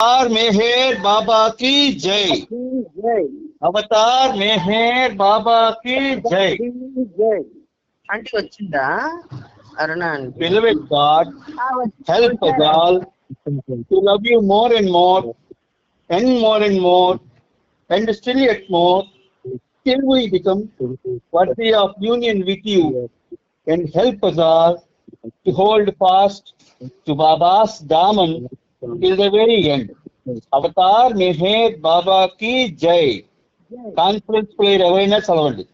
अवतार मेहर बाबा की जय। अवतार मेहर बाबा की जय। అంటే వచ్చిందా అరుణ అంటే Beloved God, help us all to love you more and more and still yet more till we become worthy of union with you, and help us all to hold fast to Baba's daman till the very end. Avatar Meher Baba ki Jai. Conference player ఎవరైనా చదవండి.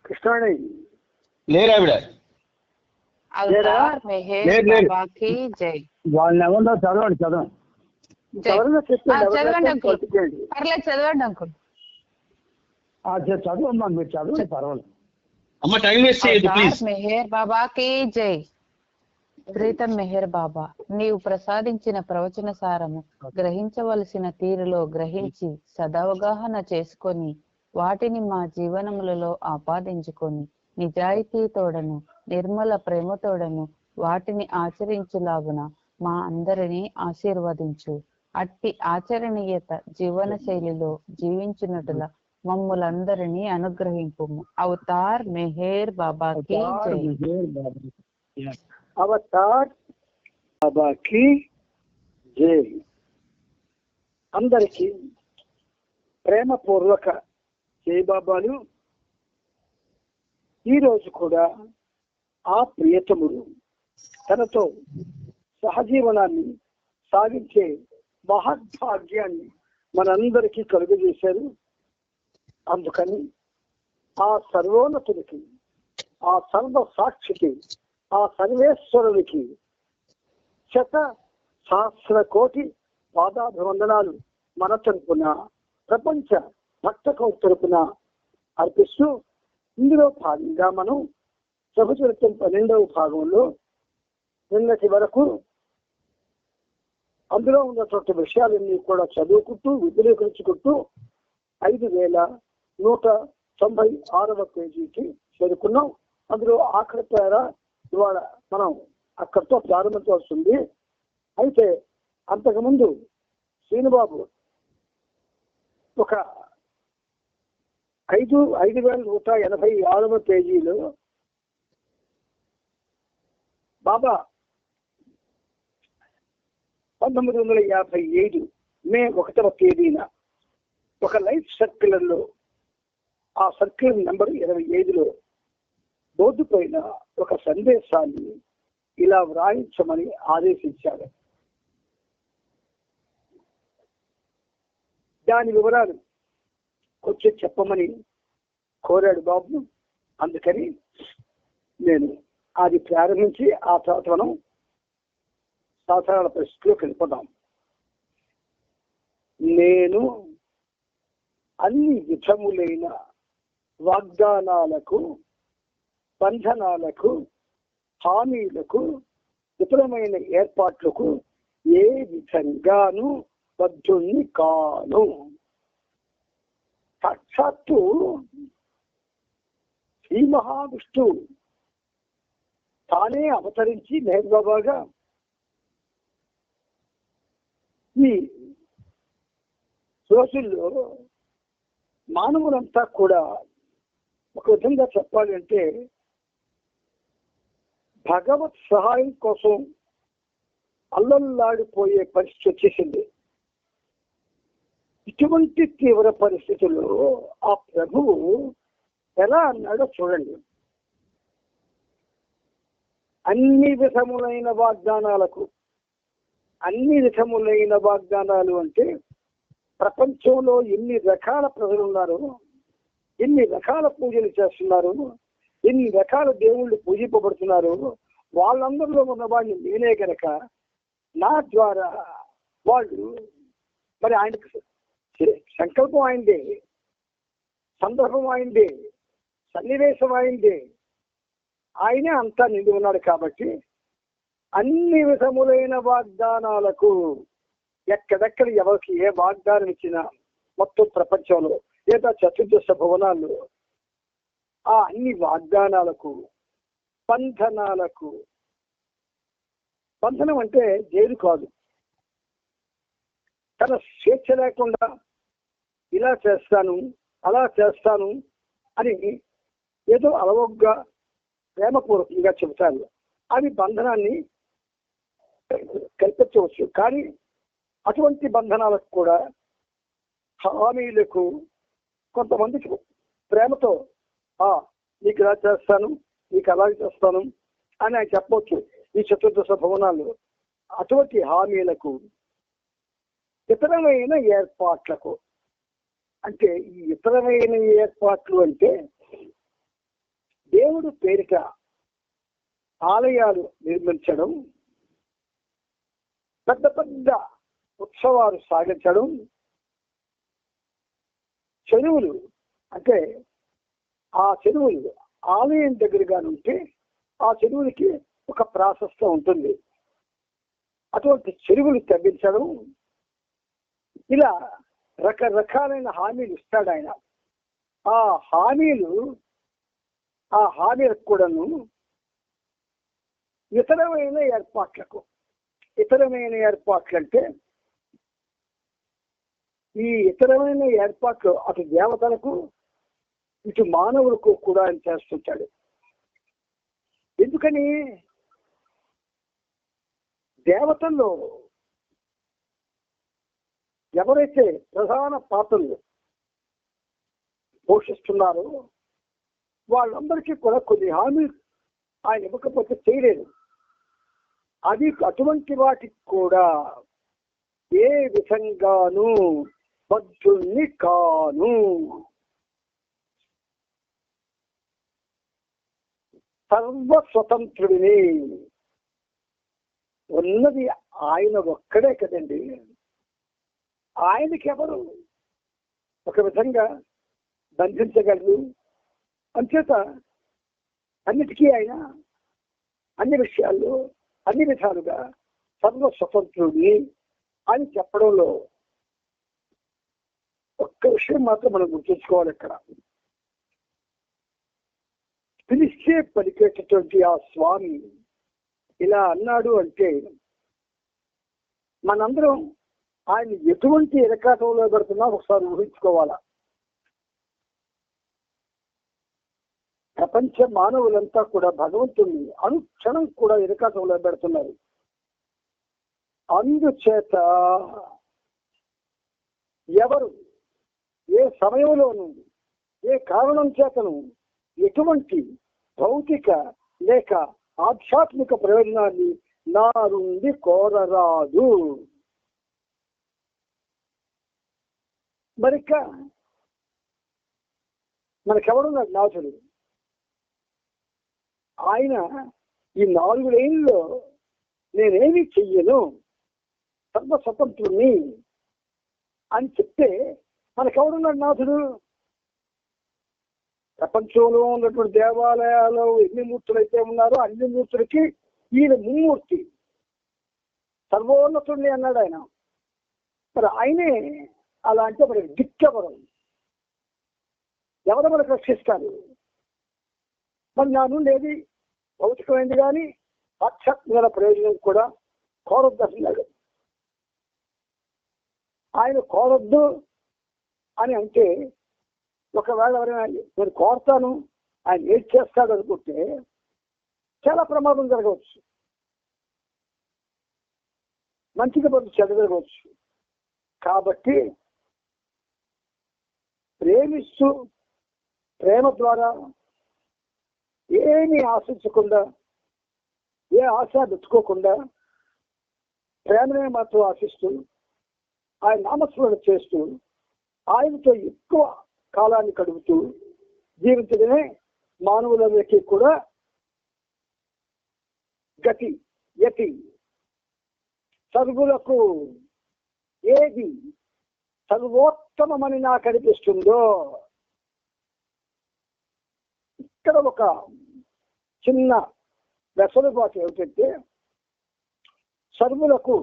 కృష్ణాణి లేరా ఆవిడ? Avatar Meher లేదు. బాబాకి జై. వాళ్ళని ఎవరో చదవండి చదవండి జై. ఎవరైనా చదవండి అంకుల్, చెప్పండి. పర్లేదు చదవండి అంకుల్. చదవమ్మా, మీరు చదవండి పర్వాలేదు. అమ్మ టైం వేస్ట్ చేయొద్దు అవతార్ ప్లీజ్. మెహర్ బాబాకి జై. ప్రీతం మెహర్ బాబా, నీవు ప్రసాదించిన ప్రవచన సారము గ్రహించవలసిన తీరులో గ్రహించి సదవగాహన చేసుకొని వాటిని మా జీవనములలో ఆపాదించుకొని నిజాయితీతోడను నిర్మల ప్రేమతోడను వాటిని ఆచరించులాగున మా అందరినీ ఆశీర్వదించు. అట్టి ఆచరణీయత జీవన శైలిలో జీవించున్నట్ల మమ్ములందరినీ అనుగ్రహింపు. అవతార్ మెహర్ బాబాకి జై. అవతార్ బాబాకి జై. అందరికీ ప్రేమపూర్వక జై బాబాలు. ఈరోజు కూడా ఆ ప్రియతముడు తనతో సహజీవనాన్ని సాగించే మహద్భాగ్యాన్ని మనందరికీ కలుగజేశారు. అందుకని ఆ సర్వోన్నతుడికి, ఆ సర్వ సాక్షికి, ఆ సర్వేశ్వరునికి శత సహస్ర కోటి పాదాభివందనాలు మన తరపున, ప్రపంచ భక్తకం తరపున అర్పిస్తూ, ఇందులో భాగంగా మనం ప్రభుచరిత్రం 12వ భాగంలో నిన్నటి వరకు అందులో ఉన్నటువంటి విషయాలన్నీ కూడా చదువుకుంటూ వ్యతిరేకించుకుంటూ 5196వ పేజీకి చేరుకున్నాం. అందులో ఆఖరి పేర ఇవాళ మనం అక్కడితో ప్రారంభించవలసింది. అయితే అంతకుముందు శ్రీనుబాబు ఒక 5186వ పేజీలో బాబా 1957 మే 1వ తేదీన ఒక లైఫ్ సర్క్యులర్లో, ఆ సర్క్యులర్ నెంబర్ 25లో బోర్డు పైన ఒక సందేశాన్ని ఇలా వ్రాయించమని ఆదేశించాడు. దాని వివరాలు కొంచెం చెప్పమని కోరాడు బాబు. అందుకని నేను అది ప్రారంభించి ఆ తర్వాత మనం సాధారణ పరిస్థితిలోకి వెళ్ళిపోదాం. నేను అన్ని విధములైన వాగ్దానాలకు, బంధనాలకు, హామీలకు, ఇతరమైన ఏర్పాట్లకు ఏ విధంగానూ బద్ధుణ్ణి కాను. సాక్షాత్తు శ్రీ మహావిష్ణువు తానే అవతరించి మెహర్ బాబాగా ఈ రోజుల్లో మానవులంతా కూడా ఒక విధంగా చెప్పాలంటే భగవత్ సహాయం కోసం అల్లల్లాడిపోయే పరిస్థితి వచ్చేసింది. ఇటువంటి తీవ్ర పరిస్థితుల్లో ఆ ప్రభువు ఎలా అన్నాడో చూడండి. అన్ని విధములైన వాగ్దానాలకు, అన్ని విధములైన వాగ్దానాలు అంటే ప్రపంచంలో ఎన్ని రకాల ప్రజలు ఉన్నారు, ఎన్ని రకాల పూజలు చేస్తున్నారు, ఎన్ని రకాల దేవుళ్ళు పూజింపబడుతున్నారు, వాళ్ళందరిలో ఉన్న వాడిని నేనే గనక నా ద్వారా వాళ్ళు మరి ఆయనకు సంకల్పం అయిందే, సందర్భం అయిందే, సన్నివేశం అయిందే, ఆయనే అంతా నిండి ఉన్నాడు. కాబట్టి అన్ని విధములైన వాగ్దానాలకు ఎక్కడెక్కడ ఎవరికి ఏ వాగ్దానం ఇచ్చినా మొత్తం ప్రపంచంలో లేదా చతుర్దశ భువనాల్లో ఆ అన్ని వాగ్దానాలకు, బంధనాలకు, బంధనం అంటే జైలు కాదు, తన స్వేచ్ఛ లేకుండా ఇలా చేస్తాను అలా చేస్తాను అని ఏదో అలవోగ్గా ప్రేమపూర్వకంగా చెబుతారు. అవి బంధనాన్ని కల్పించవచ్చు. కానీ అటువంటి బంధనాలకు కూడా హామీలకు కొంతమందికి ప్రేమతో నీకు ఇలా చేస్తాను, నీకు అలాగే చేస్తాను అని ఆయన చెప్పవచ్చు ఈ చతుర్దశ భవనాలు. అటువంటి హామీలకు ఇతరమైన ఏర్పాట్లకు, అంటే ఈ ఇతరమైన ఏర్పాట్లు అంటే దేవుడు పేరిట ఆలయాలు నిర్మించడం, పెద్ద పెద్ద ఉత్సవాలు సాగించడం, చెరువులు అంటే ఆ చెరువులు ఆలయం దగ్గరగా ఉంటే ఆ చెరువులకి ఒక ప్రాశస్త్యం ఉంటుంది. అటువంటి చెరువులు తగ్గించడం, ఇలా రకరకాలైన హామీలు ఇస్తాడు ఆయన. ఆ హామీలకు కూడాను ఇతరమైన ఏర్పాట్లు అంటే ఈ ఇతరమైన ఏర్పాట్లు అటు దేవతలకు ఇటు మానవులకు కూడా ఆయన చేస్తుంటాడు. ఎందుకని దేవతల్లో ఎవరైతే ప్రధాన పాత్రలు పోషిస్తున్నారో వాళ్ళందరికీ కూడా కొన్ని హామీలు ఆయన ఇవ్వకపోతే చేయలేదు. అది అటువంటి వాటికి కూడా ఏ విధంగానూ బద్ధుల్ని కాను. సర్వస్వతంత్రుడిని. ఉన్నది ఆయన ఒక్కడే కదండి. ఆయనకి ఎవరు ఒక విధంగా బంధించగలరు? అంచేత అన్నిటికీ ఆయన అన్ని విషయాల్లో అన్ని విధాలుగా సర్వస్వతంత్రుడిని అని చెప్పడంలో ఒక్క విషయం మాత్రం మనం గుర్తుంచుకోవాలి. ఇక్కడ పిలిస్తే పలికేటటువంటి ఆ స్వామి ఇలా అన్నాడు అంటే మనందరం ఆయన ఎటువంటి ఇరకాటంలో పెడుతున్నా ఒకసారి ఊహించుకోవాలా. ప్రపంచ మానవులంతా కూడా భగవంతుని అనుక్షణం కూడా ఇరకాటంలో పెడుతున్నారు. అందుచేత ఎవరు ఏ సమయంలోనూ ఏ కారణం చేతను ఎటువంటి భౌతిక లేక ఆధ్యాత్మిక ప్రయోజనాన్ని నా నుండి కోరరాదు. మరిక మనకెవడున్నాడు నాథుడు? ఆయన ఈ 4 ఏళ్ళలో నేనేమి చెయ్యను, సర్వస్వతంత్రుణ్ణి అని చెప్తే మనకెవడున్నాడు నాథుడు? ప్రపంచంలో ఉన్నటువంటి దేవాలయాలు ఎన్ని మూర్తులు అయితే ఉన్నారో అన్ని మూర్తులకి ఈయన ముమ్మూర్తి, సర్వోన్నతుడిని అన్నాడు ఆయన. మరి ఆయనే అలా అంటే మరి దిక్కెవరు? ఎవరు మనకు రక్షిస్తారు? మరి నా నుండి ఏది భౌతికమైంది కానీ ఆధ్యాత్మిక ప్రయోజనం కూడా కోరొద్దు అన్నాడు. ఆయన కోరొద్దు అని అంటే ఒకవేళ ఎవరైనా నేను కోరుతాను ఆయన ఏది చేస్తాడు అనుకుంటే చాలా ప్రమాదం జరగవచ్చు. మంచిగా బదులు చెడ్డ జరగవచ్చు. కాబట్టి ప్రేమిస్తూ ప్రేమ ద్వారా ఏమీ ఆశించకుండా ఏ ఆశ పెట్టుకోకుండా ప్రేమనే మాత్రం ఆశిస్తూ ఆయన నామస్మరణ చేస్తూ ఆయనతో ఎక్కువ కాలాన్ని గడుపుతూ జీవించడమే మానవులందరికీ కూడా గతి యతి. సర్వులకు ఏది సర్వోత్తమని నాకు అనిపిస్తుందో, ఇక్కడ ఒక చిన్న వెసలుబాటు ఏమిటంటే సర్వులకు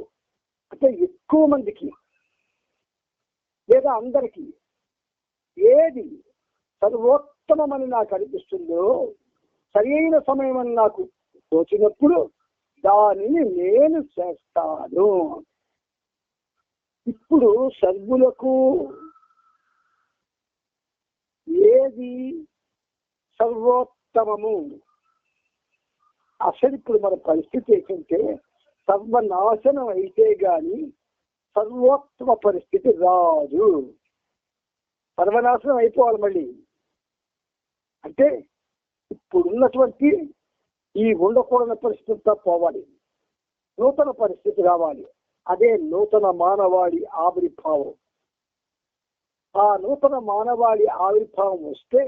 అంటే ఎక్కువ మందికి లేదా అందరికీ ఏది సర్వోత్తమని నాకు అనిపిస్తుందో, సరైన సమయం అని నాకు తోచినప్పుడు దానిని నేను చేస్తాను. ఇప్పుడు సర్వులకు ఏది సర్వోత్తమము? అసలు ఇప్పుడు మన పరిస్థితి ఏంటంటే సర్వనాశనం అయితే గాని సర్వోత్తమ పరిస్థితి రాదు. సర్వనాశనం అయిపోవాలి మళ్ళీ. అంటే ఇప్పుడున్నటువంటి ఈ ఉండకూడని పరిస్థితి పోవాలి, నూతన పరిస్థితి రావాలి. అదే నూతన మానవాళి ఆవిర్భావం. ఆ నూతన మానవాళి ఆవిర్భావం వస్తే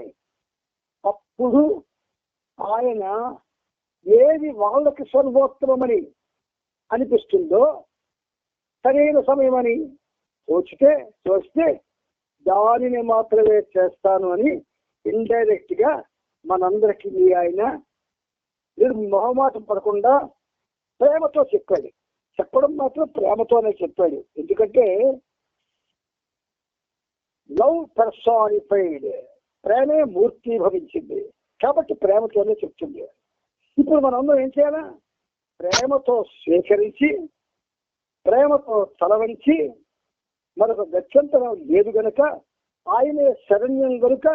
అప్పుడు ఆయన ఏది వాళ్ళకి సర్వోత్తమని అనిపిస్తుందో, సరైన సమయం అని చూస్తే దానిని మాత్రమే చేస్తాను అని ఇండైరెక్ట్ గా మనందరికీ ఆయన మొహమాటం పడకుండా ప్రేమతో చెప్పాడు. చెప్పడం మాత్రం ప్రేమతోనే చెప్పాడు. ఎందుకంటే లవ్ పర్సానిఫైడ్, ప్రేమే మూర్తి భవించింది కాబట్టి ప్రేమతోనే చెప్తుంది. ఇప్పుడు మనందరం ఏం చేయాలా? ప్రేమతో స్వీకరించి ప్రేమతో తలవంచి మరొక గత్యంతరం లేదు గనుక ఆయనే శరణ్యం గనుక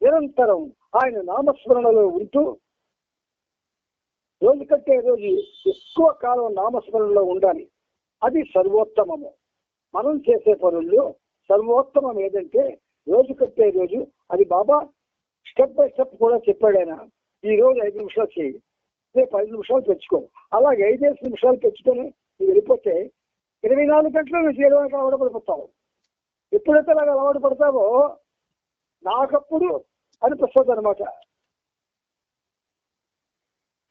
నిరంతరం ఆయన నామస్మరణలో ఉంటూ రోజు కంటే రోజు ఎక్కువ కాలం నామస్మరణలో ఉండాలి. అది సర్వోత్తమము. మనం చేసే పనుల్లో సర్వోత్తమం ఏదంటే రోజు కంటే రోజు, అది బాబా స్టెప్ బై స్టెప్ కూడా చెప్పాడు ఆయన. ఈ రోజు 5 నిమిషాలు చేయి, రేపు 5 నిమిషాలు తెచ్చుకో. అలాగే 5 నిమిషాలు తెచ్చుకొని నువ్వు వెళ్ళిపోతే 24 గంటలు నువ్వు చేయడానికి అలవాటు పడిపోతావు. ఎప్పుడైతే అలాగ అలవాటు పడతావో నాకప్పుడు అనిపిస్తుంది అనమాట.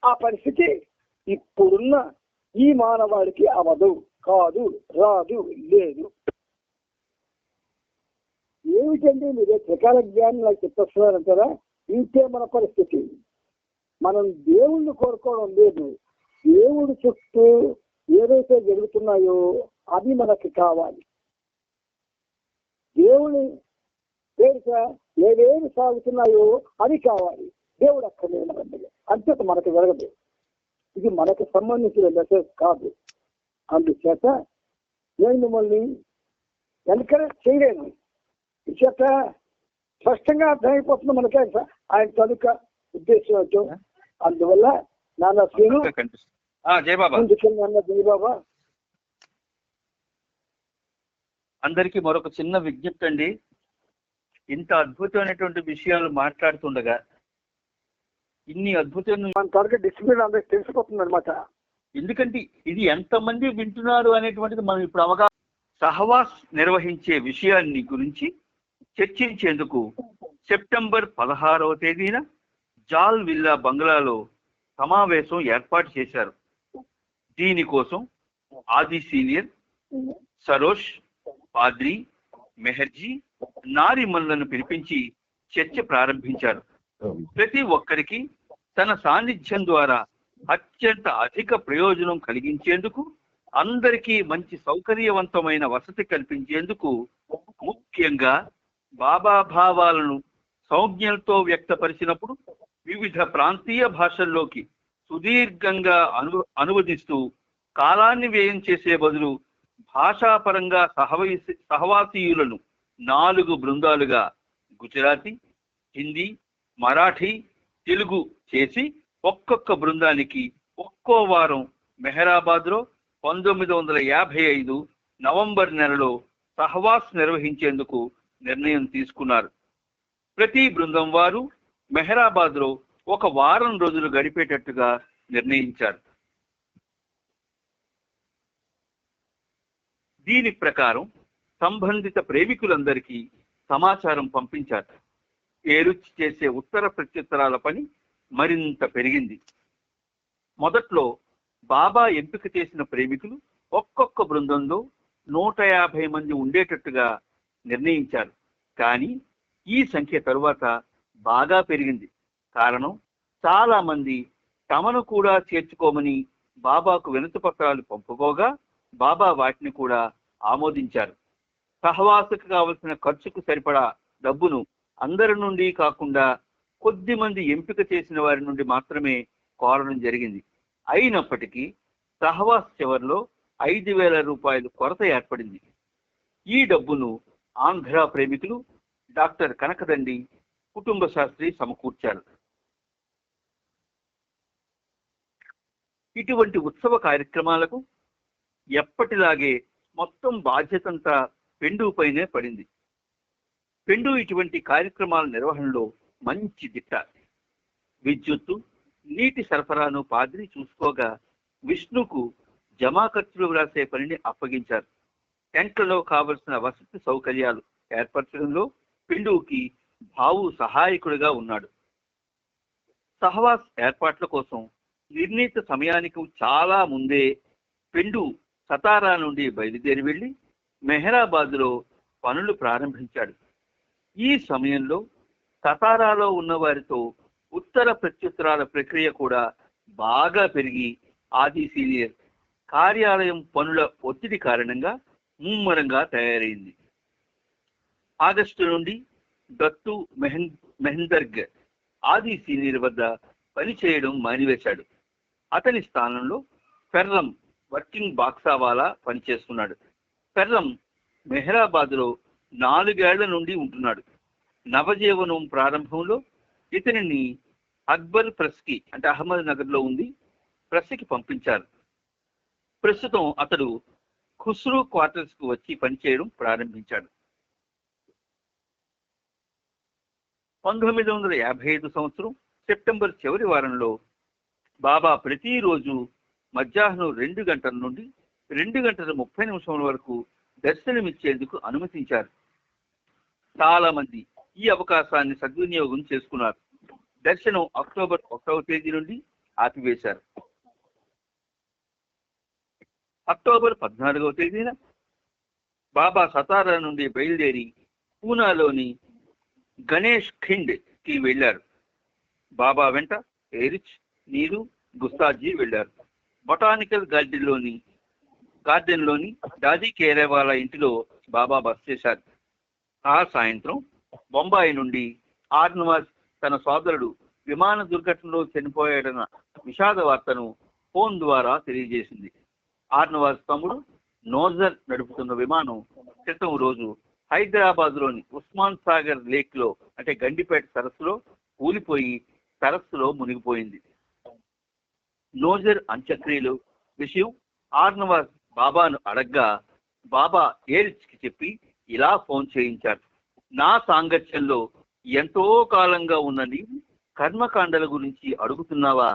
ఆ పరిస్థితి ఇప్పుడున్న ఈ మానవాడికి అవదు, కాదు, రాదు, లేదు. ఏమిటండి మీరు త్రికాల జ్ఞానం నాకు చెప్పేస్తున్నారంటారా? ఇంతే మన పరిస్థితి. మనం దేవుణ్ణి కోరుకోవడం లేదు. దేవుడి చుట్టూ ఏదైతే జరుగుతున్నాయో అది మనకి కావాలి. దేవుని పేరిట ఏవేమి సాగుతున్నాయో అది కావాలి. దేవుడు అక్కడే మనకి అంతే, మనకు జరగదు. ఇది మనకు సంబంధించిన మెసేజ్ కాదు. అందుచేత నేను మిమ్మల్ని ఎన్కరేజ్ చేయలేను. చేత స్పష్టంగా అర్థమైపోతుంది మనకే ఆయన తనుక ఉద్దేశం. అందువల్ల నాన్న శ్రీను ముందుకెళ్ళి జయబాబా. అందరికీ మరొక చిన్న విజ్ఞప్తి అండి. ఇంత అద్భుతమైనటువంటి విషయాలు మాట్లాడుతుండగా ఇన్ని అద్భుతమైన మన త్వరగా డిసిప్లిన్ అందరికి తెలిసిపోతుంది అనమాట. ఎందుకంటే ఇది ఎంతమంది వింటున్నారు అనేటువంటిది మనం ఇప్పుడు అవగాహన. సహవాస్ నిర్వహించే విషయాన్ని గురించి చర్చించేందుకు సెప్టెంబర్ 16వ తేదీన జాల్ విల్లా బంగ్లాలో సమావేశం ఏర్పాటు చేశారు. దీనికోసం ఆది సీనియర్, సరోష్, పాద్రి, మెహర్జీ, నారిమన్లను పిలిపించి చర్చ ప్రారంభించారు. ప్రతి ఒక్కరికి తన సాన్నిధ్యం ద్వారా అత్యంత అధిక ప్రయోజనం కలిగించేందుకు, అందరికీ మంచి సౌకర్యవంతమైన వసతి కల్పించేందుకు, ముఖ్యంగా బాబా భావాలను సంజ్ఞలతో వ్యక్తపరిచినప్పుడు వివిధ ప్రాంతీయ భాషల్లోకి సుదీర్ఘంగా అనువదిస్తూ కాలాన్ని వ్యయం చేసే బదులు భాషాపరంగా సహవాసీయులను 4 బృందాలుగా గుజరాతీ, హిందీ, మరాఠీ, తెలుగు చేసి ఒక్కొక్క బృందానికి ఒక్కో వారం మెహరాబాద్లో 1955 నవంబర్ నెలలో సహవాస్ నిర్వహించేందుకు నిర్ణయం తీసుకున్నారు. ప్రతి బృందం వారు మెహరాబాద్లో 1 వారం రోజులు గడిపేటట్టుగా నిర్ణయించారు. దీని ప్రకారం సంబంధిత ప్రేమికులందరికీ సమాచారం పంపించారు. ఏరుచి చేసే ఉత్తర ప్రత్యుత్తరాల పని మరింత పెరిగింది. మొదట్లో బాబా ఎంపిక చేసిన ప్రేమికులు ఒక్కొక్క బృందంలో 150 మంది ఉండేటట్టుగా నిర్ణయించారు. కానీ ఈ సంఖ్య తరువాత బాగా పెరిగింది. కారణం, చాలా మంది తమను కూడా చేర్చుకోమని బాబాకు వినతి పత్రాలు పంపుకోగా బాబా వాటిని కూడా ఆమోదించారు. సహవాసకు కావలసిన ఖర్చుకు సరిపడా డబ్బును అందరి నుండి కాకుండా కొద్ది మంది ఎంపిక చేసిన వారి నుండి మాత్రమే కోరడం జరిగింది. అయినప్పటికీ సహవాస్ చివరిలో 5,000 రూపాయలు కొరత ఏర్పడింది. ఈ డబ్బును ఆంధ్ర ప్రేమికులు డాక్టర్ కనకదండి కుటుంబ శాస్త్రి సమకూర్చారు. ఇటువంటి ఉత్సవ కార్యక్రమాలకు ఎప్పటిలాగే మొత్తం బాధ్యతంతా పెండుపైనే పడింది. పెండు ఇటువంటి కార్యక్రమాల నిర్వహణలో మంచి దిట్ట. విద్యుత్తు, నీటి సరఫరాను పాదిరి చూసుకోగా విష్ణుకు జమా ఖర్చులు వ్రాసే పనిని అప్పగించారు. టెంట్లలో కావలసిన వసతి సౌకర్యాలు ఏర్పరచడంలో పెండుకి భావు సహాయకుడిగా ఉన్నాడు. సహవాస్ ఏర్పాట్ల కోసం నిర్ణీత సమయానికి చాలా ముందే పెండు సతారా నుండి బయలుదేరి వెళ్లి మెహరాబాద్లో పనులు ప్రారంభించాడు. ఈ సమయంలో సతారాలో ఉన్న వారితో ఉత్తర ప్రత్యుత్తరాల ప్రక్రియ కూడా బాగా పెరిగి ఆది సీనియర్ కార్యాలయం పనుల ఒత్తిడి కారణంగా ముమ్మరంగా తయారైంది. ఆగస్టు నుండి దత్తు మెహందర్గ్ ఆది సీనియర్ వద్ద పనిచేయడం మానివేశాడు. అతని స్థానంలో ఫెర్రం వర్కింగ్ బాక్సావాలా పనిచేస్తున్నాడు. ఫెర్రం మెహరాబాద్లో 4 ఏళ్ల నుండి ఉంటున్నాడు. నవజీవనం ప్రారంభంలో ఇతనిని అక్బర్ ప్రెస్కి అంటే అహ్మద్ నగర్లో ఉంది ప్రెస్కి పంపించారు. ప్రస్తుతం అతడు ఖుస్రూ క్వార్టర్స్ కు వచ్చి పనిచేయడం ప్రారంభించాడు. 1955 సంవత్సరం సెప్టెంబర్ చివరి వారంలో బాబా ప్రతిరోజు మధ్యాహ్నం 2 గంటల నుండి 2:30 వరకు దర్శనమిచ్చేందుకు అనుమతించారు. చాలా మంది ఈ అవకాశాన్ని సద్వినియోగం చేసుకున్నారు. దర్శనం అక్టోబర్ 1వ తేదీ నుండి ఆపివేశారు. అక్టోబర్ 14వ తేదీన బాబా సతారా నుండి బయలుదేరి పూనాలోని గణేష్ ఖిండ్ కి వెళ్లారు. బాబా వెంట ఎరిచ్, నీరు, గుస్తాజీ వెళ్లారు. బొటానికల్ గార్డెన్ లోని దాదీ కేరేవాలా ఇంటిలో బాబా బస చేశారు. ఆ సాయంత్రం బొంబాయి నుండి ఆర్నవాజ్ తన సోదరుడు విమాన దుర్ఘటనలో చనిపోయాడన్న విషాద వార్తను ఫోన్ ద్వారా తెలియజేసింది. ఆర్నవాజ్ తమ్ముడు నోజర్ నడుపుతున్న విమానం క్రితం రోజు హైదరాబాద్ లోని ఉస్మాన్ సాగర్ లేక్ లో అంటే గండిపేట సరస్సులో కూలిపోయి సరస్సులో మునిగిపోయింది. నోజర్ అంత్యక్రియలు విషయం ఆర్నవాజ్ బాబాను అడగ్గా బాబా ఏరిచ్ కి చెప్పి ఇలా ఫోన్ చేయించారు. నా సాంగత్యంలో ఎంతో కాలంగా ఉన్న నీవు కర్మకాండల గురించి అడుగుతున్నావా?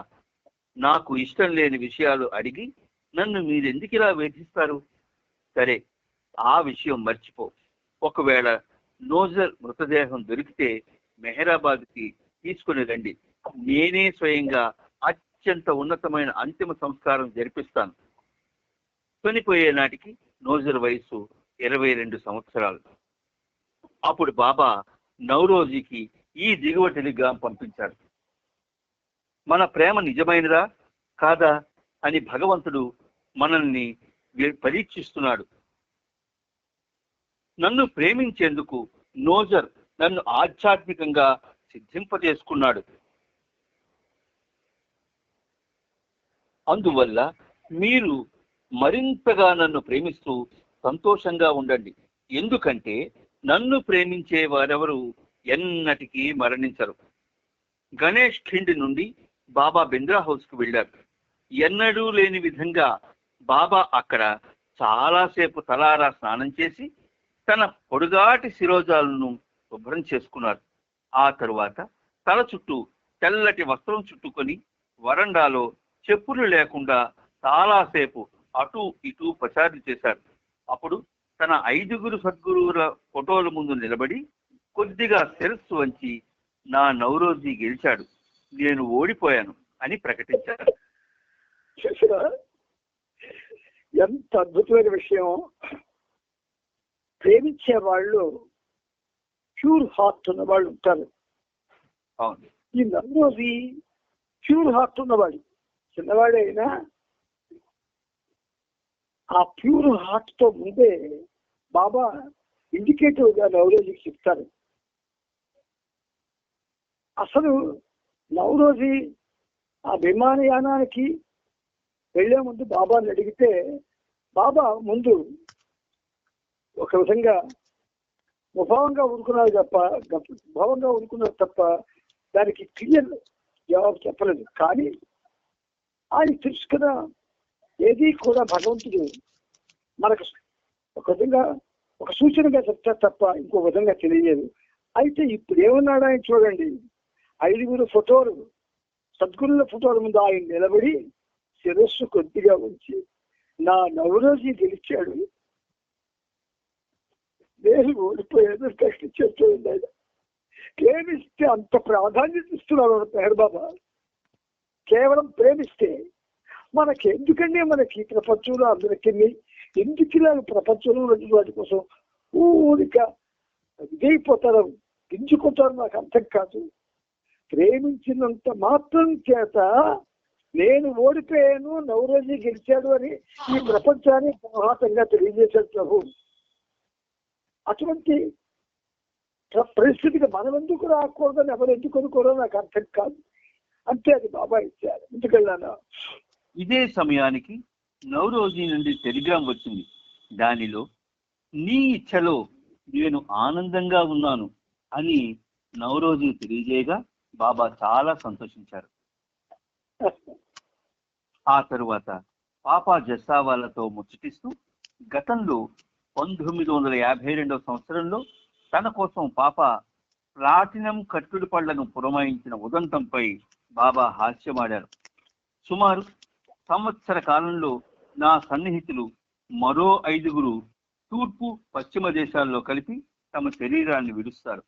నాకు ఇష్టం లేని విషయాలు అడిగి నన్ను మీరెందుకు ఇలా వేధిస్తారు? సరే, ఆ విషయం మర్చిపో. ఒకవేళ నోజర్ మృతదేహం దొరికితే మెహరాబాద్కి తీసుకుని రండి. నేనే స్వయంగా అత్యంత ఉన్నతమైన అంతిమ సంస్కారం జరిపిస్తాను. చనిపోయే నాటికి నోజర్ వయసు 22 సంవత్సరాలు. అప్పుడు బాబా నౌరోజీకి ఈ దిగువ టెలిగ్రామ్ పంపించారు. మన ప్రేమ నిజమైనదా కాదా అని భగవంతుడు మనల్ని పరీక్షిస్తున్నాడు. నన్ను ప్రేమించేందుకు నోజర్ నన్ను ఆధ్యాత్మికంగా సిద్ధింపజేసుకున్నాడు. అందువల్ల మీరు మరింతగా నన్ను ప్రేమిస్తూ సంతోషంగా ఉండండి. ఎందుకంటే నన్ను ప్రేమించే వారెవరు ఎన్నటికీ మరణించరు. గణేష్ ఖిండ్ నుండి బాబా బింద్రా హౌస్ కు వెళ్ళారు. ఎన్నడూ లేని విధంగా బాబా అక్కడ చాలాసేపు తలారా స్నానం చేసి తన పొడుగాటి శిరోజాలను శుభ్రం చేసుకున్నారు. ఆ తరువాత తల చుట్టూ తెల్లటి వస్త్రం చుట్టుకొని వరండాలో చెప్పులు లేకుండా చాలాసేపు అటు ఇటు పచారులు చేశారు. అప్పుడు తన 5 సద్గురువుల ఫోటోల ముందు నిలబడి కొద్దిగా శిరస్సు వంచి నా నౌరోజీ గెలిచాడు, నేను ఓడిపోయాను అని ప్రకటించారు. ఎంత అద్భుతమైన విషయం. ప్రేమించే వాళ్ళు ప్యూర్ హార్ట్ ఉన్న వాళ్ళు ఉంటారు. అవును, ఈ నౌరోజీ ప్యూర్ హార్ట్ ఉన్నవాడు, చిన్నవాడే అయినా ఆ ప్యూర్ హార్ట్ తో ముందే బాబా ఇండికేటివ్ గా నౌరోజీకి చెప్తారు. అసలు నౌరోజీ ఆ విమానయానానికి వెళ్లే ముందు బాబాని అడిగితే బాబా ముందు ఒక విధంగా ముభావంగా ఊరుకున్నారు భావంగా ఊరుకున్నారు తప్ప దానికి క్లియర్ జవాబు చెప్పలేదు. కానీ ఆయన తెలుసు కదా, ఏది కూడా భగవంతుడు మనకు ఒక విధంగా ఒక సూచనగా చెప్తారు తప్ప ఇంకో విధంగా తెలియలేదు. అయితే ఇప్పుడు ఏమన్నాడు ఆయన చూడండి, 5 ఫోటోలు సద్గురుల ఫోటోల ముందు ఆయన నిలబడి శిరస్సు కొద్దిగా ఉంచి, నా నవరోజీ గెలిచాడు, నేను ఓడిపోయేది కష్టించేస్తూ ఉంది. ఆయన ప్రేమిస్తే అంత ప్రాధాన్యత ఇస్తున్నాడు మెహర్ బాబా. కేవలం ప్రేమిస్తే మనకి ఎందుకండి, మనకి ప్రపంచంలో అందరికీ ఎందుకు ఇలా ప్రపంచంలో వాటి కోసం ఊరిక ఇదైపోతారు, గింజుకుంటారు, నాకు అర్థం కాదు. ప్రేమించినంత మాత్రం చేత నేను ఓడిపోయాను, నవరోజీ గెలిచాడు అని ఈ ప్రపంచాన్ని మహాతంగా తెలియజేశాడు ప్రభు. అటువంటి పరిస్థితికి మనం ఎందుకు రాకూడదని ఎవరు ఎందుకు అనుకోరో నాకు అర్థం కాదు. అంతే, అది బాబా ఇచ్చారు. ఎందుకెళ్ళాను. ఇదే సమయానికి నవరోజీ నుండి టెలిగ్రామ్ వచ్చింది. దానిలో నీ ఇచ్ఛలో నేను ఆనందంగా ఉన్నాను అని నవరోజీ తెలియజేయగా బాబా చాలా సంతోషించారు. ఆ తరువాత పాపా జస్సావాలతో ముచ్చటిస్తూ గతంలో 1952 సంవత్సరంలో తన కోసం పాప ప్లాటినం కట్టుడు పళ్లను పురమాయించిన ఉదంతంపై బాబా హాస్యమాడారు. సుమారు సంవత్సర కాలంలో నా సన్నిహితులు మరో 5 తూర్పు పశ్చిమ దేశాల్లో కలిపి తమ శరీరాన్ని విడుస్తారు.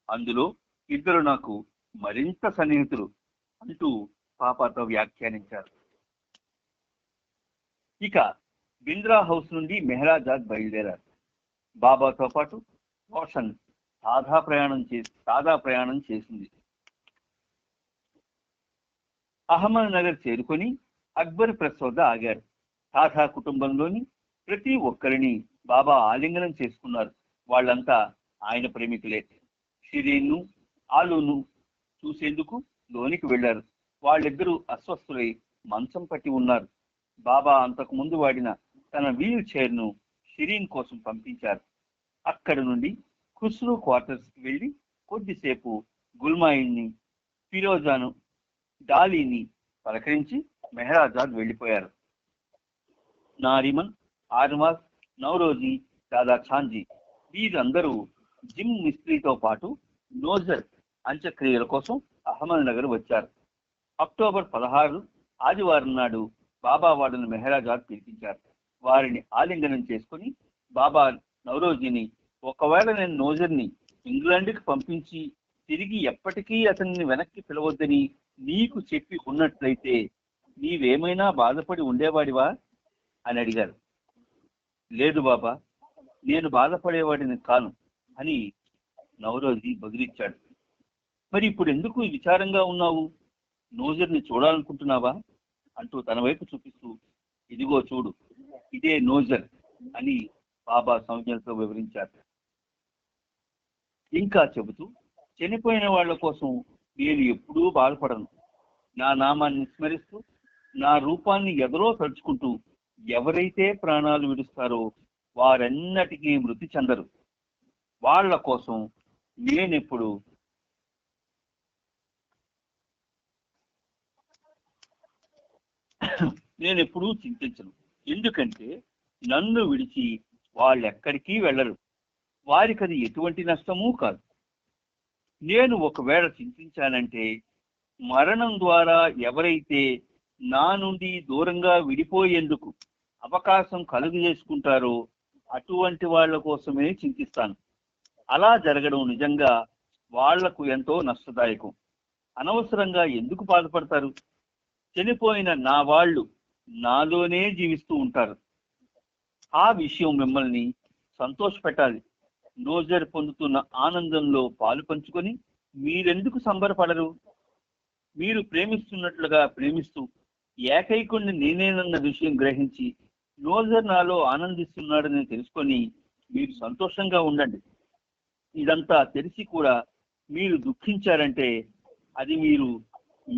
అందులో 2 నాకు మరింత సన్నిహితులు అంటూ పాపాతో వ్యాఖ్యానించారు. ఇక బింద్రా హౌస్ నుండి మెహరాజాద్ బయలుదేరారు. బాబాతో పాటు రోషన్ సాదా ప్రయాణం చేసింది. అహ్మద్ నగర్ చేరుకొని అక్బర్ ప్రెస్ వద్ద ఆగారు. సాదా కుటుంబంలోని ప్రతి ఒక్కరిని బాబా ఆలింగనం చేసుకున్నారు. వాళ్ళంతా ఆయన ప్రేమికులే. షిరీన్ను ఆలును చూసేందుకు లోనికి వెళ్లారు. వాళ్ళిద్దరూ అస్వస్థులై మంచం పట్టి ఉన్నారు. బాబా అంతకు ముందు వాడిన తన వీల్ చైర్ ను షిరీన్ కోసం పంపించారు. అక్కడి నుండి ఖుస్రూ క్వార్టర్స్ కి వెళ్లి కొద్దిసేపు గుల్మాయిని, ఫిరోజాను, డాలీని పలకరించి మెహరాజాద్ వెళ్లిపోయారు. నారిమన్, ఆర్మాస్, నవరోజీ, దాదా ఛాంజీ వీరందరూ జిమ్ మిస్త్రీతో పాటు నోజర్ అంత్యక్రియల కోసం అహ్మద్ నగర్ వచ్చారు. అక్టోబర్ 16 ఆదివారం నాడు బాబా వాడను మెహరాజాద్ పిలిపించారు. వారిని ఆలింగనం చేసుకుని బాబా నవరోజీని, ఒకవేళ నేను నోజర్ని ఇంగ్లాండ్కి పంపించి తిరిగి ఎప్పటికీ అతన్ని వెనక్కి పిలవద్దని నీకు చెప్పి ఉన్నట్లయితే నీవేమైనా బాధపడి ఉండేవాడివా అని అడిగారు. లేదు బాబా, నేను బాధపడేవాడిని కాను అని నవరోజీ బదులిచ్చాడు. మరి ఇప్పుడు ఎందుకు విచారంగా ఉన్నావు? నోజర్ని చూడాలనుకుంటున్నావా అంటూ తన వైపు చూపిస్తూ, ఇదిగో చూడు, ఇదే నోజర్ అని బాబా సంజ్ఞలతో వివరించారు. ఇంకా చెబుతూ, చనిపోయిన వాళ్ళ కోసం నేను ఎప్పుడూ బాధపడను. నా నామాన్ని స్మరిస్తూ, నా రూపాన్ని ఎదరో తలుచుకుంటూ ఎవరైతే ప్రాణాలు విడుస్తారో వారెన్నటికీ మృతి చెందరు. వాళ్ళ కోసం నేనెప్పుడూ చింతించను. ఎందుకంటే నన్ను విడిచి వాళ్ళెక్కడికి వెళ్ళరు. వారికి అది ఎటువంటి నష్టమూ కాదు. నేను ఒకవేళ చింతించానంటే మరణం ద్వారా ఎవరైతే నా నుండి దూరంగా విడిపోయేందుకు అవకాశం కలుగు చేసుకుంటారో అటువంటి వాళ్ళ కోసమే చింతిస్తాను. అలా జరగడం నిజంగా వాళ్లకు ఎంతో నష్టదాయకం. అనవసరంగా ఎందుకు బాధపడతారు? చనిపోయిన నా వాళ్ళు నాలోనే జీవిస్తూ ఉంటారు. ఆ విషయం మిమ్మల్ని సంతోషపెట్టాలి. నోజర్ పొందుతున్న ఆనందంలో పాలు పంచుకొని మీరెందుకు సంబరపడరు? మీరు ప్రేమిస్తున్నట్లుగా ప్రేమిస్తూ ఏకైకుణ్ణి నేనేనన్న విషయం గ్రహించి నోజర్ నాలో ఆనందిస్తున్నాడని తెలుసుకొని మీరు సంతోషంగా ఉండండి. ఇదంతా తెలిసి కూడా మీరు దుఃఖించారంటే అది మీరు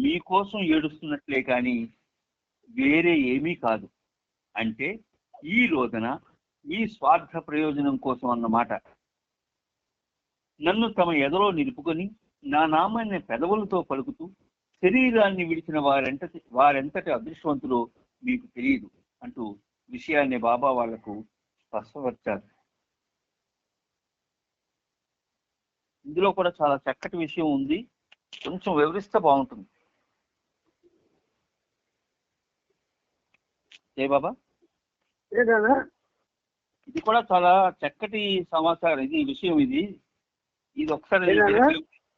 మీకోసం ఏడుస్తున్నట్లే కానీ వేరే ఏమీ కాదు. అంటే ఈ రోజున ఈ స్వార్థ ప్రయోజనం కోసం అన్నమాట. నన్ను తమ ఎదలో నిలుపుకొని నా నామాన్ని పెదవులతో పలుకుతూ శరీరాన్ని విడిచిన వారెంతటి అదృష్టవంతులో మీకు తెలియదు అంటూ విషయాన్ని బాబా వాళ్లకు స్పష్టపరిచారు. ఇందులో కూడా చాలా చక్కటి విషయం ఉంది, కొంచెం వివరిస్తే బాగుంటుంది. ఏ బాబా, ఇది కూడా చాలా చక్కటి సమాచారం, ఇది విషయం, ఇది ఒకసారి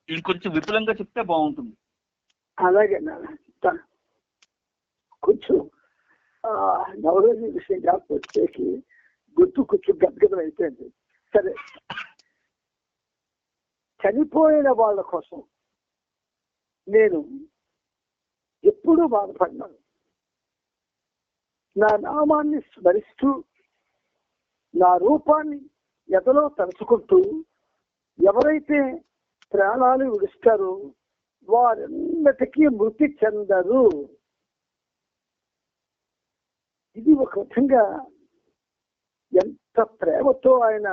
ఇంకొంచెం విపులంగా చెప్తే బాగుంటుంది. అలాగే కొంచెం నవరోజు విషయం కాకపోతే గుర్తు కొంచెం గద్గదం అయిపోయింది. సరే, చనిపోయిన వాళ్ళ కోసం నేను ఎప్పుడూ బాధపడినాను. నా నామాన్ని స్మరిస్తూ నా రూపాన్ని ఎదలో తలుచుకుంటూ ఎవరైతే ప్రాణాలు విడుస్తారో వారెన్నటికీ మృతి చెందరు. ఇది ఒక విధంగా ఎంత ప్రేమతో ఆయన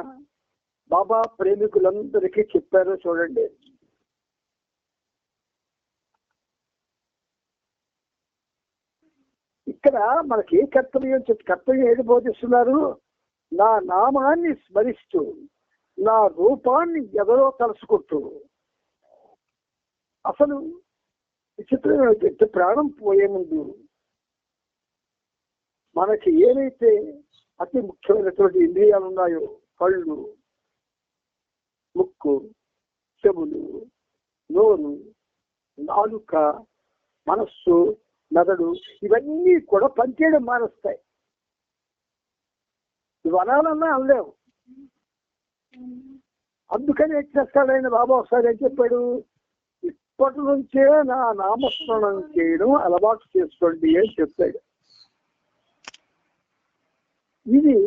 బాబా ప్రేమికులందరికీ చెప్పారో చూడండి. ఇక్కడ మనకి కర్తవ్యం ఏది బోధిస్తున్నారు? నా నామాన్ని స్మరిస్తూ నా రూపాన్ని ఎదరో తలుసుకుంటూ. అసలు విచిత్రమైన ప్రాణం పోయే ముందు మనకి ఏవైతే అతి ముఖ్యమైనటువంటి ఇంద్రియాలు ఉన్నాయో, కళ్ళు, ముక్కు, చెవులు, నోరు, నాలుక, మనస్సు, మెదడు, ఇవన్నీ కూడా పనిచేయడం మానేస్తాయి. ఇవి అనాలన్నా అనలేవు. అందుకని ఏం చేస్తాడైన బాబా ఒకసారి ఏం చెప్పాడు? ఇప్పటి నుంచే నా నామస్మరణం చేయడం అలవాటు చేసుకోండి అని చెప్పాడు. ఇది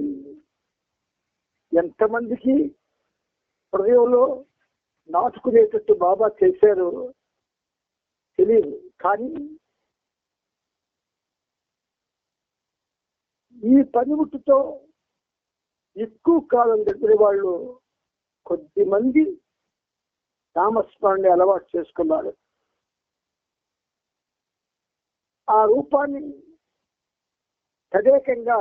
ఎంతమందికి హృదయంలో నాటుకునేటట్టు బాబా చేశారు తెలియదు. కానీ ఈ పనిముట్టుతో ఎక్కువ కాలం గడిపిన వాళ్ళు కొద్ది మంది నామస్మరణని అలవాటు చేసుకున్నారు. ఆ రూపాన్ని తదేకంగా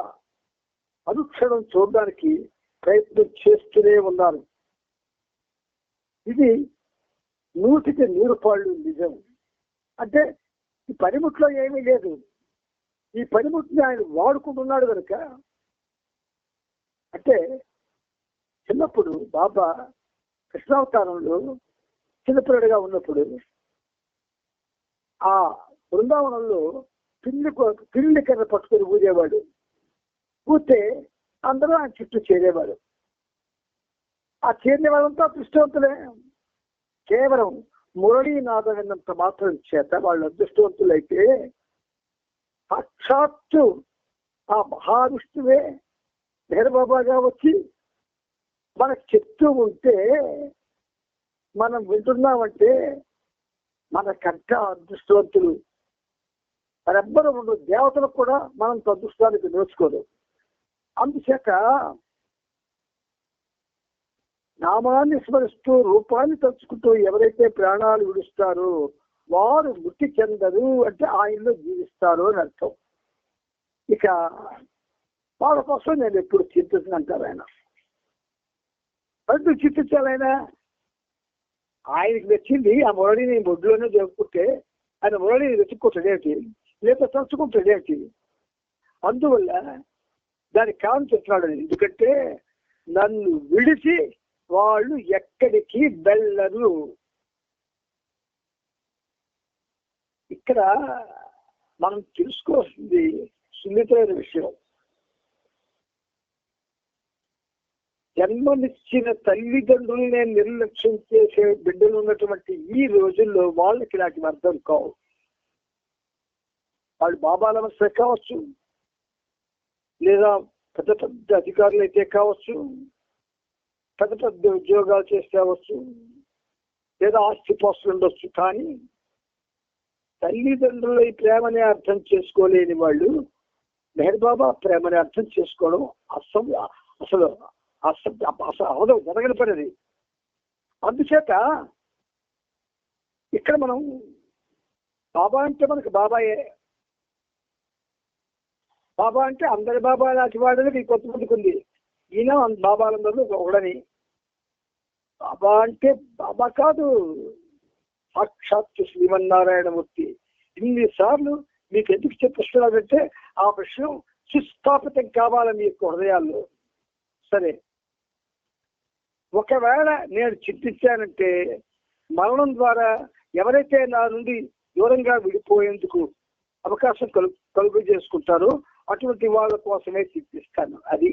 అనుక్షణం చూడడానికి ప్రయత్నం చేస్తూనే ఉన్నారు. ఇది 100కి 100 నిజం. అంటే ఈ పనిముట్లో ఏమీ లేదు. ఈ పనిముట్టిని ఆయన వాడుకుంటున్నాడు కనుక. అంటే చిన్నప్పుడు బాబా కృష్ణావతారంలో చిన్నపిల్లడిగా ఉన్నప్పుడు ఆ బృందావనంలో పిల్లి కర్ర పట్టుకొని ఊరేవాడు. ఊతే అందరూ ఆయన చుట్టూ చేరేవాడు. ఆ చేరిన వాళ్ళంతా అదృష్టవంతులే. కేవలం మురళీనాథం అన్నంత మాత్రం చేత వాళ్ళు అదృష్టవంతులైతే సాక్షాత్తు ఆ మహావిష్ణువే మెహర్బాబాగా వచ్చి మనకు చెప్తూ ఉంటే మనం వింటున్నామంటే మనకంట అదృష్టవంతులు మరెవ్వరూ ఉండదు. దేవతలకు కూడా మనం అదృష్టానికి నోచుకోదు. అందుచేత నామాన్ని స్మరిస్తూ రూపాన్ని తలుచుకుంటూ ఎవరైతే ప్రాణాలు విడుస్తారో వారు మృతి చెందరు, అంటే ఆయనలో జీవిస్తారు అని అర్థం. ఇక వాళ్ళ కోసం నేను ఎప్పుడు చింతించనంటారు ఆయన. ఎందుకు చింతించాలి ఆయన? ఆయనకి నచ్చింది ఆ మురళిని బొడ్లోనే జరుపుకుంటే ఆయన మురళిని వెతుక్కుంటాడేమిటి, లేక తలుచుకుంటాడేమిటి? అందువల్ల దానికి కారణం చెప్తున్నాడు. ఎందుకంటే నన్ను విడిచి వాళ్ళు ఎక్కడికి వెళ్ళరు. ఇక్కడ మనం తెలుసుకోవాల్సింది సున్నితమైన విషయం. జన్మనిచ్చిన తల్లిదండ్రులనే నిర్లక్ష్యం చేసే బిడ్డలు ఉన్నటువంటి ఈ రోజుల్లో వాళ్ళకి నాకు అర్థం కావు. వాళ్ళు బాబాల వస్తే కావచ్చు, లేదా పెద్ద పెద్ద అధికారులు అయితే కావచ్చు, పెద్ద పెద్ద ఉద్యోగాలు చేస్తే అవచ్చు, లేదా ఆస్తి పోస్టులు ఉండొచ్చు. కానీ తల్లిదండ్రుల ఈ ప్రేమని అర్థం చేసుకోలేని వాళ్ళు మెహర్ బాబా ప్రేమని అర్థం చేసుకోవడం అసలు అసలు అవదు, జరగని పని అది. అందుచేత ఇక్కడ మనం బాబా అంటే మనకు బాబాయే. బాబా అంటే అందరి బాబా లాంటి వాడని కొంతమందికి ఉంది. ఈయన బాబాలందరూ ఒకడని. బాబా అంటే బాబా కాదు, సాక్షాత్తు శ్రీమన్నారాయణమూర్తి. ఇన్నిసార్లు మీకు ఎందుకు చెప్పిస్తున్నాడంటే ఆ విషయం సుస్థాపితం కావాలి మీ యొక్క హృదయాల్లో. సరే, ఒకవేళ నేను చింతించానంటే మరణం ద్వారా ఎవరైతే నా నుండి దూరంగా విడిపోయేందుకు అవకాశం కలుగు చేసుకుంటారో అటువంటి వాళ్ళ కోసమే చింతిస్తాను. అది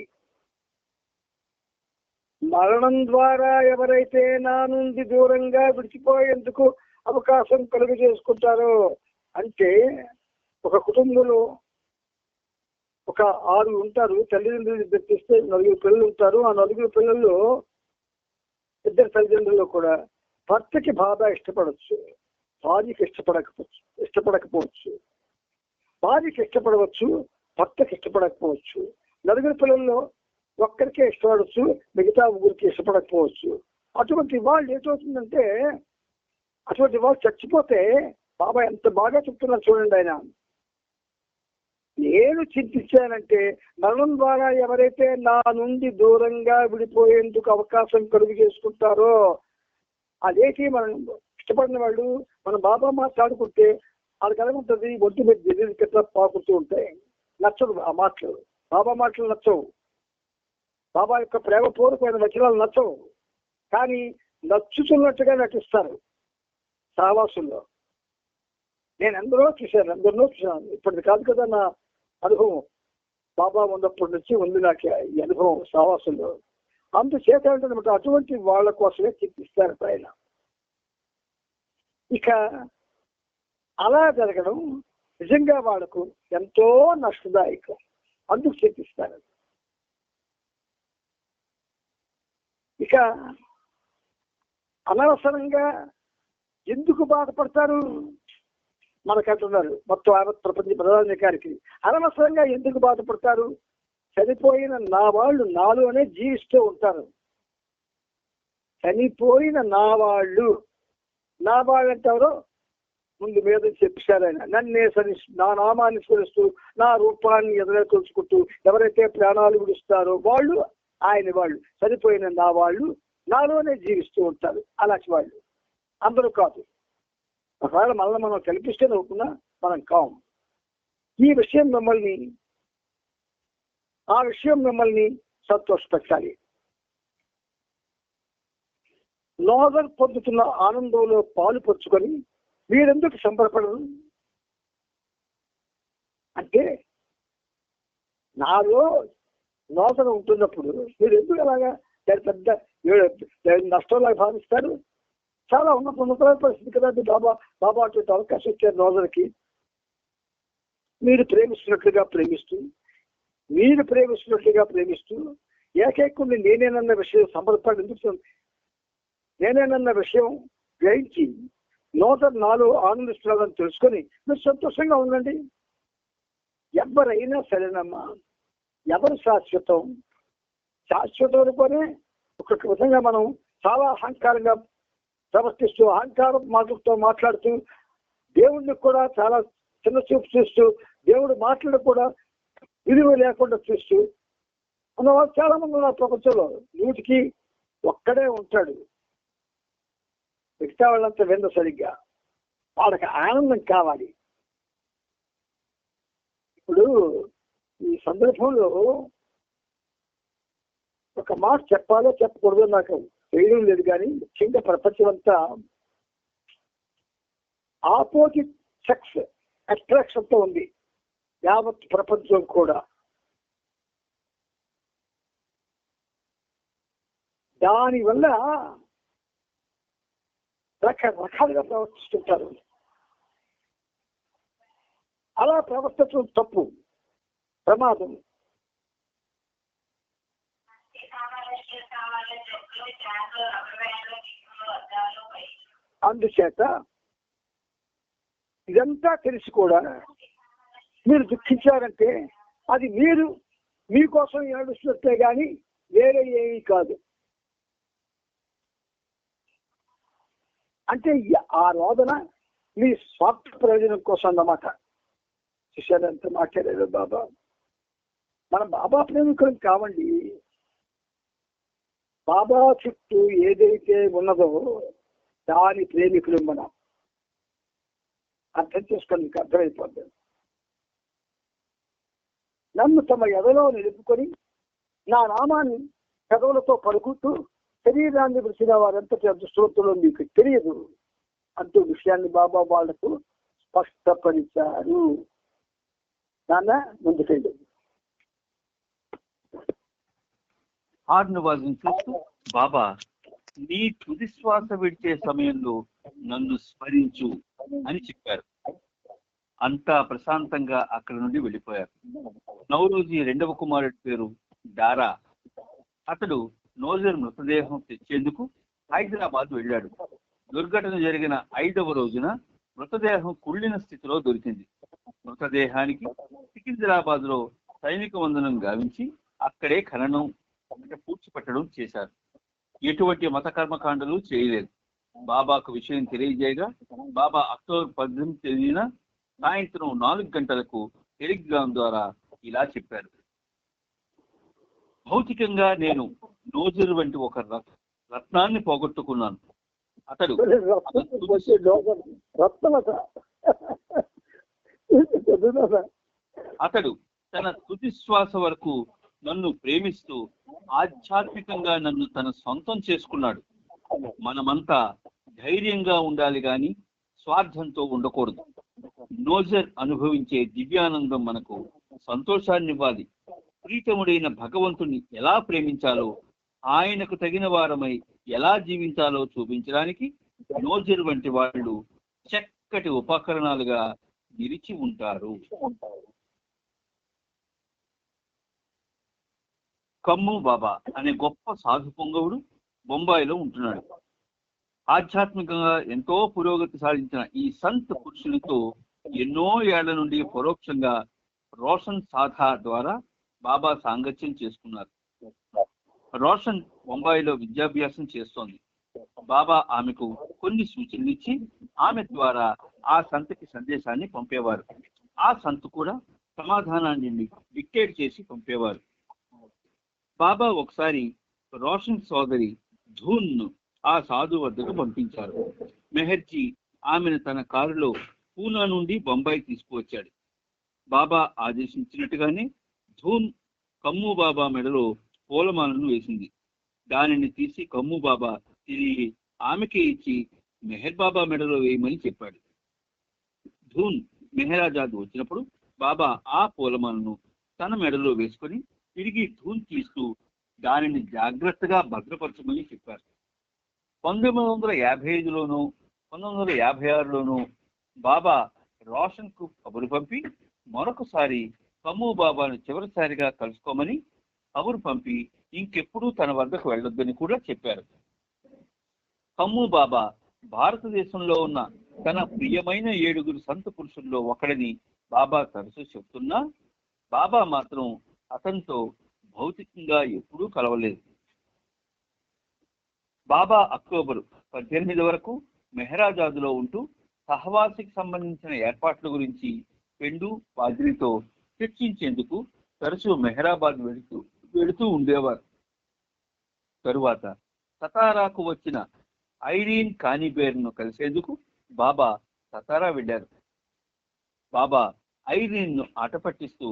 మరణం ద్వారా ఎవరైతే నా నుండి దూరంగా విడిచిపోయేందుకు అవకాశం కలుగు చేసుకుంటారో అంటే ఒక కుటుంబంలో ఒక 6 ఉంటారు. తల్లిదండ్రులు తెప్పిస్తే 4 పిల్లలు ఉంటారు. ఆ 4 పిల్లల్లో 2 తల్లిదండ్రులు కూడా భర్తకి బాగా ఇష్టపడవచ్చు, భార్యకి ఇష్టపడకపోవచ్చు. భార్యకి ఇష్టపడవచ్చు, భర్తకి ఇష్టపడకపోవచ్చు. 4 పిల్లల్లో ఒక్కరికే ఇష్టపడవచ్చు, మిగతా 3కి ఇష్టపడకపోవచ్చు. అటువంటి వాళ్ళు ఏమవుతుందంటే, అటువంటి వాళ్ళు చచ్చిపోతే బాబా ఎంత బాగా చెప్తున్నారు చూడండి. ఆయన నేను చింతించానంటే మరణం ద్వారా ఎవరైతే నా నుండి దూరంగా విడిపోయేందుకు అవకాశం కలుగు చేసుకుంటారో అదేంటి, మనం ఇష్టపడిన వాళ్ళు మన బాబా మాట్లాడుకుంటే అది కలుగుంటుంది. ఒంటి మీద జరిగిన పాకుతూ ఉంటాయి. నచ్చదు ఆ మాటలు, బాబా మాటలు నచ్చవు, బాబా యొక్క ప్రేమపూర్వకమైన వచనాలు నచ్చవు. కానీ నచ్చుతున్నట్టుగా నటిస్తారు సహవాసుల్లో. నేను అందరూ చూశాను. ఇప్పటిది కాదు కదా నా అనుభవం. బాబా ఉన్నప్పటి నుంచి ఉంది నాకు ఈ అనుభవం సహవాసుల్లో. అందుచేత అనమాట అటువంటి వాళ్ళ కోసమే చింతిస్తారు ఆయన. ఇక అలా జరగడం నిజంగా వాళ్ళకు ఎంతో నష్టదాయకం. అందుకు చింతిస్తారు. ఇక అనవసరంగా ఎందుకు బాధపడతారు మనకంటున్నారు మొత్తం యావత్ ప్రపంచ ప్రధానికారికి. అనవసరంగా ఎందుకు బాధపడతారు? చనిపోయిన నా వాళ్ళు నాలోనే జీవిస్తూ ఉంటారు. చనిపోయిన నా వాళ్ళు అంటే ఎవరో ముందు మీద చెప్పారు ఆయన. నన్నే నా నామాన్ని స్మరిస్తూ నా రూపాన్ని ఎదురే తెలుసుకుంటూ ఎవరైతే ప్రాణాలు విడుస్తారో వాళ్ళు ఆయన వాళ్ళు. చనిపోయిన నా వాళ్ళు నాలోనే జీవిస్తూ ఉంటారు. అలాంటి వాళ్ళు అందరూ కాదు. ఒకవేళ మనల్ని మనం కల్పిస్తే నవ్వుకున్నా మనం కాము. ఆ విషయం మిమ్మల్ని సంతోషపెట్టాలి. నోదర్ పొందుతున్న ఆనందంలో పాలు పంచుకొని మీరెందుకు సంబరపడరు అంటే, నాలో నోదన ఉంటున్నప్పుడు మీరు ఎందుకు అలాగా పెద్ద నష్టంలాగా భావిస్తారు? చాలా ఉన్నత పరిస్థితి కదా. బాబా అటువంటి అవకాశం ఇచ్చారు నోదనకి. మీరు ప్రేమిస్తున్నట్లుగా ప్రేమిస్తూ ఏకైకుని నేనేనన్న విషయం సంబరపడి ఎందుకు నేనేనన్న విషయం గ్రహించి నోదన నాలో ఆనందిస్తున్నారని తెలుసుకొని మీరు సంతోషంగా ఉండండి. ఎవరైనా సరేనమ్మా, ఎవరు శాశ్వతం అనుకోనే ఒక్కొక్క విధంగా మనం చాలా అహంకారంగా ప్రవర్తిస్తూ అహంకారం మాటలతో మాట్లాడుతూ దేవుడిని కూడా చాలా చిన్న చూపు చూస్తూ దేవుడు మాటలు కూడా విలువ లేకుండా చూస్తూ ఉన్నవాళ్ళు చాలా మంది ఉన్నారు ప్రపంచంలో. 100కి ఒక్కడే ఉంటాడు, మిగతా వాళ్ళంతా వింద సరిగ్గా. వాళ్ళకి ఆనందం కావాలి. ఇప్పుడు ఈ సందర్భంలో ఒక మాట చెప్పాలో చెప్పకూడదో నాకు తెలియడం లేదు. కానీ ముఖ్యంగా ప్రపంచం అంతా ఆపోజిట్ సెక్స్ అట్రాక్షన్ తో ఉంది. యావత్ ప్రపంచం కూడా దానివల్ల రకరకాలుగా ప్రవర్తిస్తుంటారు. అలా ప్రవర్తించడం తప్పు, ప్రమాదం. అందుచేత ఇదంతా తెలిసి కూడా మీరు దుఃఖించారంటే అది మీరు మీకోసం ఏడుస్తున్నట్టే కానీ వేరే ఏమీ కాదు. అంటే ఆ రోదన మీ స్వార్థ ప్రయోజనం కోసం అన్నమాట. చూశారు ఎంత మాట్లాడారు బాబా. మన బాబా ప్రేమికులం కావండి. బాబా చుట్టూ ఏదైతే ఉన్నదో దాని ప్రేమికులు మనం. అర్థం చేసుకొని మీకు అర్థమైపోతుంది. నన్ను తమ ఎదలో నిలుపుకొని నా నామాన్ని పెదవులతో పలుకుతూ శరీరాన్ని విడిచిన వారంతటి అదృష్టవంతులు మీకు తెలియదు అంటూ విషయాన్ని బాబా వాళ్లకు స్పష్టపరిచారు. నాన్న ముందుకెళ్ళి హార్న్ వాదించేస్తూ, బాబా నీ తుది శ్వాస విడిచే సమయంలో నన్ను స్మరించు అని చెప్పారు. అంతా ప్రశాంతంగా అక్కడి నుండి వెళ్ళిపోయారు. నౌరోజీ రెండవ కుమారుడి పేరు డారా. అతడు నోజర్ మృతదేహం తెచ్చేందుకు హైదరాబాద్ వెళ్ళాడు. దుర్ఘటన జరిగిన 5వ రోజున మృతదేహం కుళ్ళిన స్థితిలో దొరికింది. మృతదేహానికి సికింద్రాబాద్ లో సైనిక వందనం గావించి అక్కడే ఖననం పూడ్చిపెట్టడం చేశారు. ఎటువంటి మత కర్మకాండలు చేయలేదు. బాబాకు విషయం తెలియజేయగా బాబా అక్టోబర్ 18న సాయంత్రం 4 గంటలకు టెలిగ్రామ్ ద్వారా ఇలా చెప్పారు: భౌతికంగా నేను నోజర్ వంటి ఒక రత్నాన్ని పోగొట్టుకున్నాను. అతడు తన తుది శ్వాస వరకు నన్ను ప్రేమిస్తూ ఆధ్యాత్మికంగా నన్ను తన సొంతం చేసుకున్నాడు. మనమంతా ధైర్యంగా ఉండాలి గాని స్వార్థంతో ఉండకూడదు. నోజర్ అనుభవించే దివ్యానందం మనకు సంతోషాన్నివ్వాలి. ప్రీతముడైన భగవంతుని ఎలా ప్రేమించాలో, ఆయనకు తగిన వారమై ఎలా జీవించాలో చూపించడానికి నోజర్ వంటి వాళ్ళు చక్కటి ఉపకరణాలుగా నిలిచి ఉంటారు. కమ్ము బాబా అనే గొప్ప సాధు పొంగవుడు బొంబాయిలో ఉంటున్నాడు. ఆధ్యాత్మికంగా ఎంతో పురోగతి సాధించిన ఈ సంత్ పురుషునితో ఎన్నో ఏళ్ల నుండి పరోక్షంగా రోషన్ సాధా ద్వారా బాబా సాంగత్యం చేసుకున్నారు. రోషన్ బొంబాయిలో విద్యాభ్యాసం చేస్తోంది. బాబా ఆమెకు కొన్ని సూచనలు ఇచ్చి ఆమె ద్వారా ఆ సంతకి సందేశాన్ని పంపేవారు. ఆ సంత్ కూడా సమాధానాన్ని డిక్టేట్ చేసి పంపేవారు. బాబా ఒకసారి రోషన్ సోదరి ధూన్ ఆ సాధు వద్దకు పంపించారు. మెహర్జీ ఆమెను తన కారులో పూనా నుండి బొంబాయి తీసుకువచ్చాడు. బాబా ఆదేశించినట్టుగానే ధూన్ కమ్ము బాబా మెడలో పూలమాలను వేసింది. దానిని తీసి కమ్ము బాబా తిరిగి ఆమెకే ఇచ్చి మెహర్ బాబా మెడలో వేయమని చెప్పాడు. ధూన్ మెహరాజాద్ వచ్చినప్పుడు బాబా ఆ పూలమాలను తన మెడలో వేసుకొని తిరిగి ధూన్ తీస్తూ దానిని జాగ్రత్తగా భద్రపరచమని చెప్పారు. 1955లోనూ 1956లోనూ బాబా రోషన్ కు కబురు పంపి మరొకసారి కమ్ము బాబాను చివరిసారిగా కలుసుకోమని కబురు పంపి ఇంకెప్పుడూ తన వద్దకు వెళ్ళొద్దని కూడా చెప్పారు. కమ్ము బాబా భారతదేశంలో ఉన్న తన ప్రియమైన 7 సంత పురుషుల్లో ఒకడని బాబా తరచూ చెప్తున్నా బాబా మాత్రం అతనితో భౌతికంగా ఎప్పుడూ కలవలేదు. బాబా అక్టోబర్ 18 వరకు మెహరాజాదులో ఉంటూ సహవాసికి సంబంధించిన ఏర్పాట్ల గురించి పెండు పాద్రితో చర్చించేందుకు తరచూ మెహరాబాద్ వెళుతూ ఉండేవారు. తరువాత సతారాకు వచ్చిన ఐరీన్ కానిబేర్ను కలిసేందుకు బాబా సతారా వెళ్ళారు. బాబా ఐరీన్ను ఆట పట్టిస్తూ,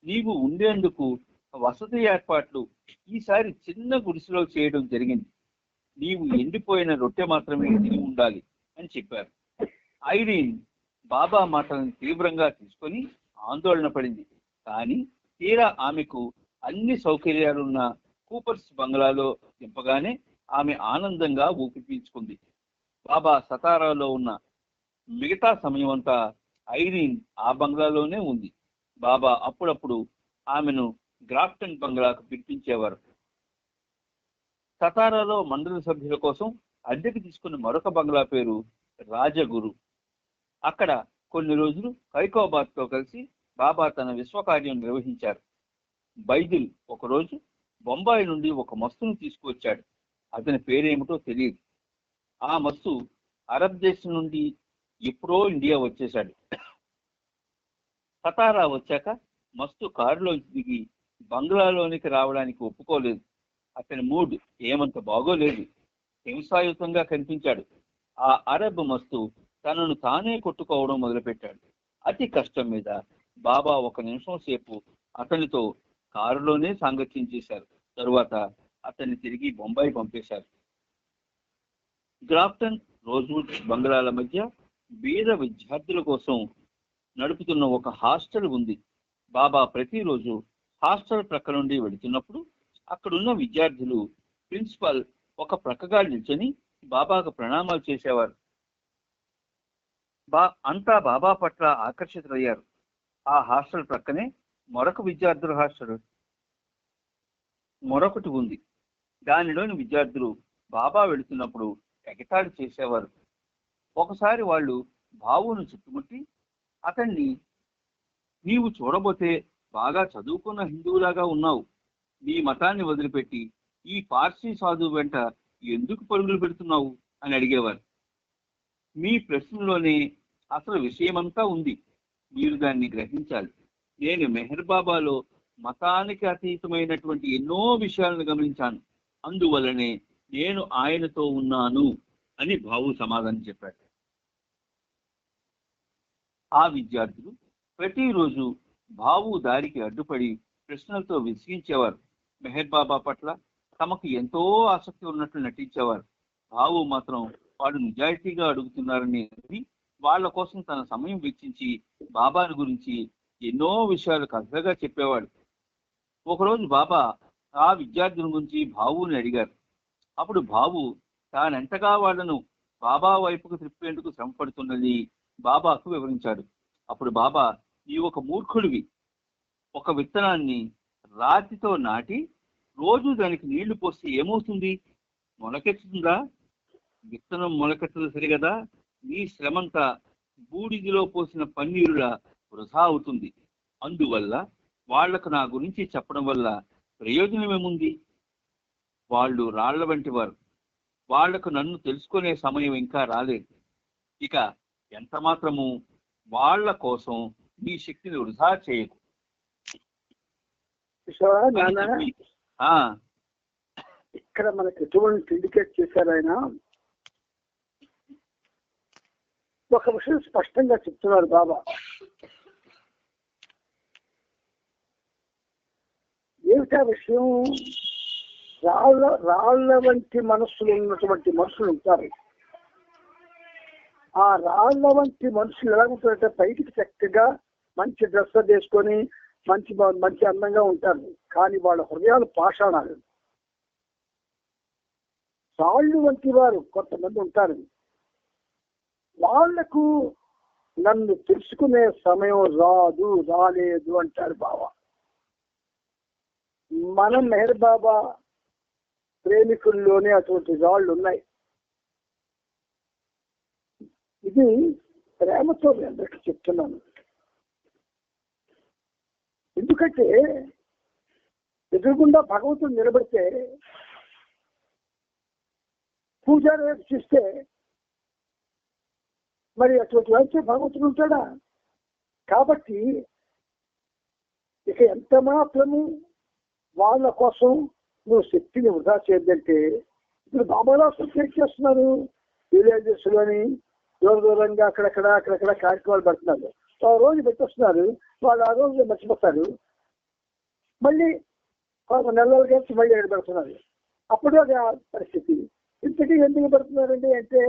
నీవు ఉండేందుకు వసతి ఏర్పాట్లు ఈసారి చిన్న గుడిసెలో చేయడం జరిగింది. నీవు ఎండిపోయిన రొట్టె మాత్రమే తిని ఉండాలి అని చెప్పారు. ఐరీన్ బాబా మాటలను తీవ్రంగా తీసుకొని ఆందోళన పడింది. కానీ తీరా ఆమెకు అన్ని సౌకర్యాలున్న కూపర్స్ బంగ్లాలో దింపగానే ఆమె ఆనందంగా ఊపిరి పీల్చుకుంది. బాబా సతారాలో ఉన్న మిగతా సమయం అంతా ఐరీన్ ఆ బంగ్లాలోనే ఉంది. బాబా అప్పుడప్పుడు ఆమెను గ్రాఫ్టన్ బంగ్లాకు పిలిపించేవారు. సతారాలో మండలి సభ్యుల కోసం అద్దెకు తీసుకున్న మరొక బంగ్లా పేరు రాజగురు. అక్కడ కొన్ని రోజులు కైకోబాద్తో కలిసి బాబా తన విశ్వకార్యం నిర్వహించారు. బైజిల్ ఒకరోజు బొంబాయి నుండి ఒక మస్తును తీసుకువచ్చాడు. అతని పేరేమిటో తెలియదు. ఆ మస్తు అరబ్ దేశం నుండి ఎప్పుడో ఇండియా వచ్చేశాడు. సతారా వచ్చాక మస్తు కారులోంచి దిగి బంగ్లాలోనికి రావడానికి ఒప్పుకోలేదు. అతని మూడ్ ఏమంత బాగోలేదు. హింసాయుతంగా కనిపించాడు. ఆ అరబ్ మస్తు తనను తానే కొట్టుకోవడం మొదలుపెట్టాడు. అతి కష్టం మీద బాబా ఒక నిమిషం సేపు అతనితో కారులోనే సాంగత్యం చేశారు. తరువాత అతన్ని తిరిగి బొంబాయి పంపేశారు. గ్రాఫ్టన్, రోజ్వుడ్ బంగ్లాల మధ్య బీద విద్యార్థుల కోసం నడుపుతున్న ఒక హాస్టల్ ఉంది. బాబా ప్రతిరోజు హాస్టల్ ప్రక్క నుండి వెళుతున్నప్పుడు అక్కడున్న విద్యార్థులు ప్రిన్సిపల్ ఒక ప్రక్కగా నిల్చొని బాబాకు ప్రణామాలు చేసేవారు. అంతా బాబా పట్ల ఆకర్షితులయ్యారు. ఆ హాస్టల్ ప్రక్కనే మరొక విద్యార్థుల హాస్టల్ మరొకటి ఉంది. దానిలోని విద్యార్థులు బాబా వెళుతున్నప్పుడు ఎగతాళి చేసేవారు. ఒకసారి వాళ్ళు బావును చుట్టుముట్టి అతన్ని, నీవు చూడబోతే బాగా చదువుకున్న హిందువులాగా ఉన్నావు, నీ మతాన్ని వదిలిపెట్టి ఈ పార్సీ సాధువు వెంట ఎందుకు పరుగులు పెడుతున్నావు అని అడిగేవారు. మీ ప్రశ్నలోనే అసలు విషయమంతా ఉంది, మీరు దాన్ని గ్రహించాలి. నేను మెహర్ బాబాలో మతానికి అతీతమైనటువంటి ఎన్నో విషయాలను గమనించాను, అందువల్లనే నేను ఆయనతో ఉన్నాను అని బాబు సమాధానం చెప్పాడు. ఆ విద్యార్థులు ప్రతిరోజు బాబు దారికి అడ్డుపడి ప్రశ్నలతో విసిగించేవారు. మెహర్ బాబా పట్ల తమకు ఎంతో ఆసక్తి ఉన్నట్లు నటించేవారు. బాబు మాత్రం వాడు నిజాయితీగా అడుగుతున్నారని వాళ్ళ కోసం తన సమయం వెచ్చించి బాబాని గురించి ఎన్నో విషయాలు కథగా చెప్పేవాడు. ఒకరోజు బాబా ఆ విద్యార్థుల గురించి బాబుని అడిగారు. అప్పుడు బాబు తానెంతగా వాళ్ళను బాబా వైపుకు తిప్పేందుకు శ్రమపడుతున్నది బాబాకు వివరించాడు. అప్పుడు బాబా, ఈ ఒక మూర్ఖుడివి, ఒక విత్తనాన్ని రాతితో నాటి రోజు దానికి నీళ్లు పోస్తే ఏమవుతుంది? మొలకెత్తుతుందా? విత్తనం మొలకెత్తదు సరిగదా? నీ శ్రమంతా బూడిదిలో పోసిన పన్నీరులా వృధా అవుతుంది. అందువల్ల వాళ్లకు నా గురించి చెప్పడం వల్ల ప్రయోజనమేముంది? వాళ్ళు రాళ్ల వంటి వారు. వాళ్లకు నన్ను తెలుసుకునే సమయం ఇంకా రాలేదు. ఇక ఎంత మాత్రము వాళ్ళ కోసం నీ శక్తిని వృధా చేయకు. ఇక్కడ మనకి ఎటువంటి ఇండికేట్ చేశారు ఆయన, ఒక విషయం స్పష్టంగా చెప్తున్నారు బాబా. ఏమిటా విషయం? రాళ్ల వంటి మనస్సులు ఉన్నటువంటి మనుషులు ఉంటారు. ఆ రాళ్ల వంటి మనుషులు ఎలా ఉంటారంటే బయటికి చక్కగా మంచి డ్రెస్ వేసుకొని మంచి మంచి అందంగా ఉంటారు, కానీ వాళ్ళ హృదయాలు పాషాణాలు. రాళ్ళు వంటి వారు కొంతమంది ఉంటారు. వాళ్లకు నన్ను తెలుసుకునే సమయం రాలేదు అంటారు బాబా. మనం మెహర్ బాబా ప్రేమికుల్లోనే అటువంటి రాళ్ళు ఉన్నాయి. ఇది ప్రేమతో మీ అందరికీ చెప్తున్నాను. ఎందుకంటే ఎదురుగుండా భగవంతుడు నిలబడితే పూజారి వైపు చూస్తే మరి అటువంటి వైపు భగవంతుడు ఉంటాడా? కాబట్టి ఇక ఎంత మాత్రము వాళ్ళ కోసం నువ్వు శక్తిని వృధా చేయద్దంటే, ఇప్పుడు బాబాలో చేస్తున్నారు. విలేజెస్ లోని దూరంగా అక్కడక్కడ కార్యక్రమాలు పెడుతున్నారు. ఆ రోజు పెట్టొస్తున్నారు, వాళ్ళు ఆ రోజు మర్చిపోతారు. మళ్ళీ నెలలు కలిసి మళ్ళీ ఏడు పెడుతున్నారు. అప్పుడు అది ఆ పరిస్థితి. ఇంతకీ ఎందుకు పెడుతున్నారండి అంటే,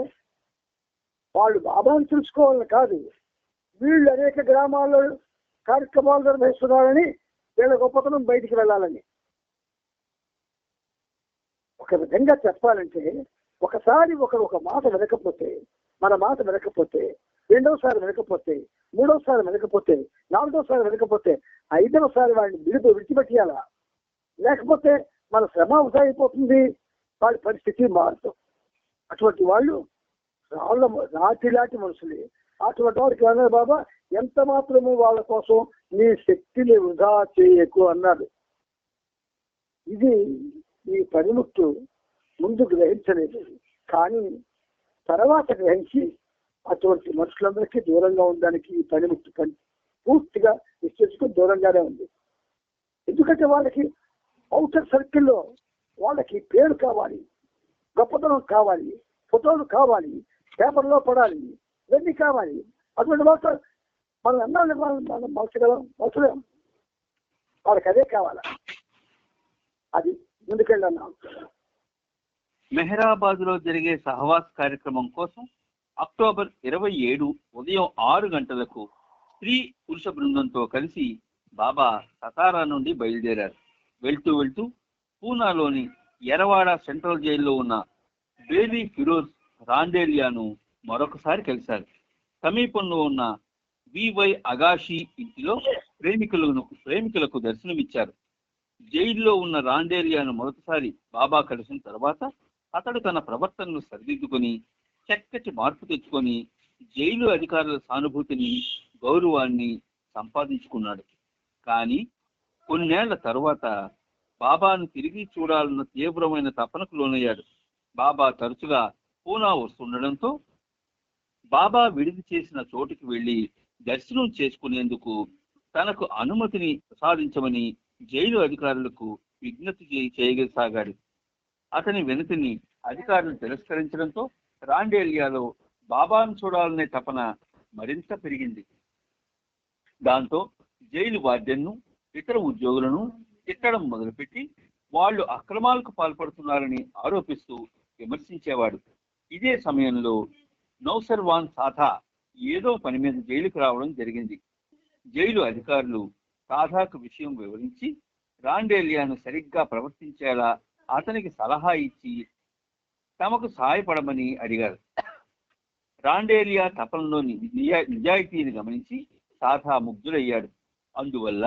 వాళ్ళు బాబాను తెలుసుకోవాలని కాదు, వీళ్ళు అనేక గ్రామాల్లో కార్యక్రమాలు నిర్వహిస్తున్నారని వీళ్ళ గొప్పతనం బయటికి వెళ్ళాలని. ఒక విధంగా చెప్పాలంటే, ఒకసారి ఒక మాట వినకపోతే, మన మాట వినకపోతే, రెండవసారి వినకపోతే, మూడవసారి వినకపోతే, నాలుగోసారి వినకపోతే, ఐదవసారి వాడిని విడిచిపెట్టాలా? లేకపోతే మన శ్రమ వృధా అయిపోతుంది, వాళ్ళ పరిస్థితి మారుతాం. అటువంటి వాళ్ళు రాటిలాంటి మనుషులే. అటువంటి వారికి అన్నారు బాబా, ఎంత మాత్రము వాళ్ళ కోసం నీ శక్తిని వృధా చేయకు అన్నాడు. ఇది ఈ పనిముట్టు ముందు గ్రహించలేదు, కానీ తర్వాత గ్రహించి అటువంటి మనుషులందరికీ దూరంగా ఉండడానికి ఈ పనిముట్టు పూర్తిగా విశ్లేషించుకుని దూరంగానే ఉంది. ఎందుకంటే వాళ్ళకి అవుటర్ సర్కిల్లో వాళ్ళకి పేరు కావాలి, గొప్పతనం కావాలి, ఫోటోలు కావాలి, పేపర్లో పడాలి, ఇవన్నీ కావాలి. అటువంటి వాళ్ళతో మనం అన్నాళ్ళు మనం మలచలేం. వాళ్ళకి అదే కావాలా, అది ముందుకెళ్ళన్నాం. మెహరాబాద్ లో జరిగే సహవాస్ కార్యక్రమం కోసం అక్టోబర్ 27 ఉదయం 6 గంటలకు స్త్రీ పురుష బృందంతో కలిసి బాబా సతారా నుండి బయలుదేరారు. వెళ్తూ వెళ్తూ పూనాలోని ఎరవాడ సెంట్రల్ జైల్లో ఉన్న బేలీ ఫిరోజ్ రాండేలియాను మరొకసారి కలిశారు. సమీపంలో ఉన్న వివై అగాషి ఇంటిలో ప్రేమికులకు దర్శనమిచ్చారు. జైల్లో ఉన్న రాండేలియాను మొదటిసారి బాబా కలిసిన తర్వాత అతడు తన ప్రవర్తనను సరిదిద్దుకొని చక్కటి మార్పు తెచ్చుకొని జైలు అధికారుల సానుభూతిని, గౌరవాన్ని సంపాదించుకున్నాడు. కానీ కొన్నేళ్ల తరువాత బాబాను తిరిగి చూడాలన్న తీవ్రమైన తపనకు లోనయ్యాడు. బాబా తరచుగా పూనా వస్తుండడంతో బాబా విడిది చేసిన చోటుకి వెళ్లి దర్శనం చేసుకునేందుకు తనకు అనుమతిని ప్రసాదించమని జైలు అధికారులకు విజ్ఞప్తి చేయసాగాడు. అతని వినతిని అధికారులు తిరస్కరించడంతో రాండేలియాలో బాబాను చూడాలనే తపన మరింత పెరిగింది. దాంతో జైలు వార్డెన్ను, ఇతర ఉద్యోగులను తిట్టడం మొదలుపెట్టి వాళ్ళు అక్రమాలకు పాల్పడుతున్నారని ఆరోపిస్తూ విమర్శించేవాడు. ఇదే సమయంలో నౌసర్వాన్ సాథా ఏదో పని మీద జైలుకు రావడం జరిగింది. జైలు అధికారులు సాథాకు విషయం వివరించి రాండేలియాను సరిగ్గా ప్రవర్తించేలా అతనికి సలహా ఇచ్చి తమకు సహాయపడమని అడిగారు. రాండేలియా తపనలోని నిజాయితీని గమనించి సాథా ముగ్ధులయ్యాడు. అందువల్ల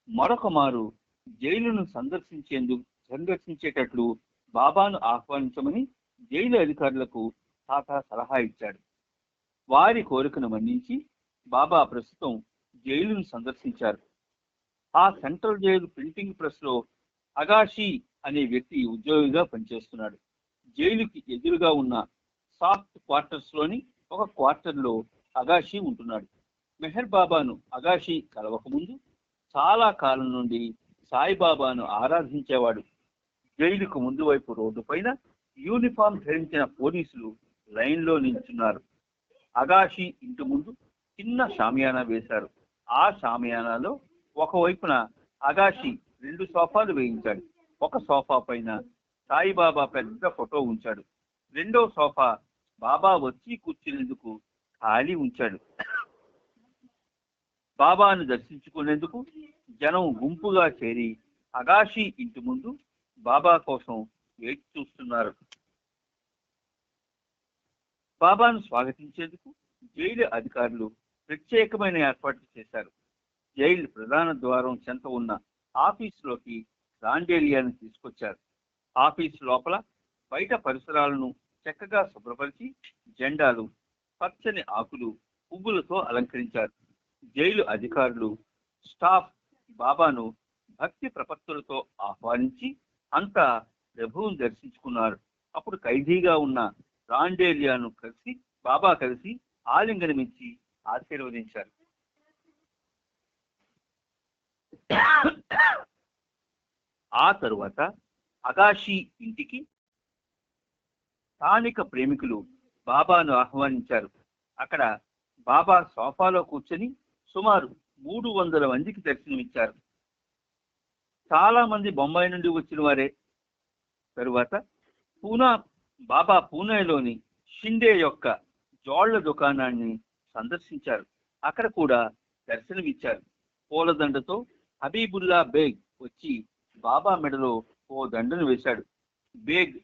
మరొక మారు జైలును సందర్శించేటట్లు బాబాను ఆహ్వానించమని జైలు అధికారులకు సాథా సలహా ఇచ్చాడు. వారి కోరికను మన్నించి బాబా ప్రస్తుతం జైలును సందర్శించారు. ఆ సెంట్రల్ జైలు ప్రింటింగ్ ప్రెస్ లో అగాషి అనే వ్యక్తి ఉద్యోగిగా పనిచేస్తున్నాడు. జైలుకి ఎదురుగా ఉన్న సాఫ్ట్ క్వార్టర్స్ లోని ఒక క్వార్టర్ లో అగాషి ఉంటున్నాడు. మెహర్ బాబాను అగాషి కలవక ముందు చాలా కాలం నుండి సాయిబాబాను ఆరాధించేవాడు. జైలుకు ముందు వైపు రోడ్డు పైన యూనిఫామ్ ధరించిన పోలీసులు లైన్లో నిల్చున్నారు. అగాషి ఇంటి ముందు చిన్న షామియానా వేశారు. ఆ షామియానాలో ఒకవైపున అగాషి 2 సోఫాలు వేయించాడు. ఒక సోఫా పైన సాయిబాబా పెద్ద ఫోటో ఉంచాడు. రెండో సోఫా బాబా వచ్చి కూర్చునేందుకు ఖాళీ ఉంచాడు. బాబాను దర్శించుకునేందుకు జనం గుంపుగా చేరి అగాషి ఇంటి ముందు బాబా కోసం వేచి చూస్తున్నారు. బాబాను స్వాగతించేందుకు జైలు అధికారులు ప్రత్యేకమైన ఏర్పాట్లు చేశారు. జైలు ప్రధాన ద్వారం చెంత ఉన్న ఆఫీసులోకి రాండేలియాను తీసుకొచ్చారు. ఆఫీసు లోపల బయట పరిసరాలను చక్కగా శుభ్రపరిచి జెండాలు, పచ్చని ఆకులు, పువ్వులతో అలంకరించారు. జైలు అధికారులు, స్టాఫ్ బాబాను భక్తి ప్రపత్తులతో ఆహ్వానించి అంతా ప్రభువును దర్శించుకున్నారు. అప్పుడు ఖైదీగా ఉన్న రాండేలియాను బాబా కలిసి ఆలింగనమిచ్చి ఆశీర్వదించారు. ఆ తరువాత అగాషి ఇంటికి స్థానిక ప్రేమికులు బాబాను ఆహ్వానించారు. అక్కడ బాబా సోఫాలో కూర్చొని సుమారు 300 మందికి దర్శనమిచ్చారు. చాలా మంది బొంబాయి నుండి వచ్చిన వారే. తరువాత బాబా పూణేలోని షిండే యొక్క జోళ్ల దుకాణాన్ని సందర్శించారు. అక్కడ కూడా దర్శనమిచ్చారు. పూలదండతో హబీబుల్లా బేగ్ వచ్చి బాబా మెడలో ఓ దండను వేశాడు. బేగ్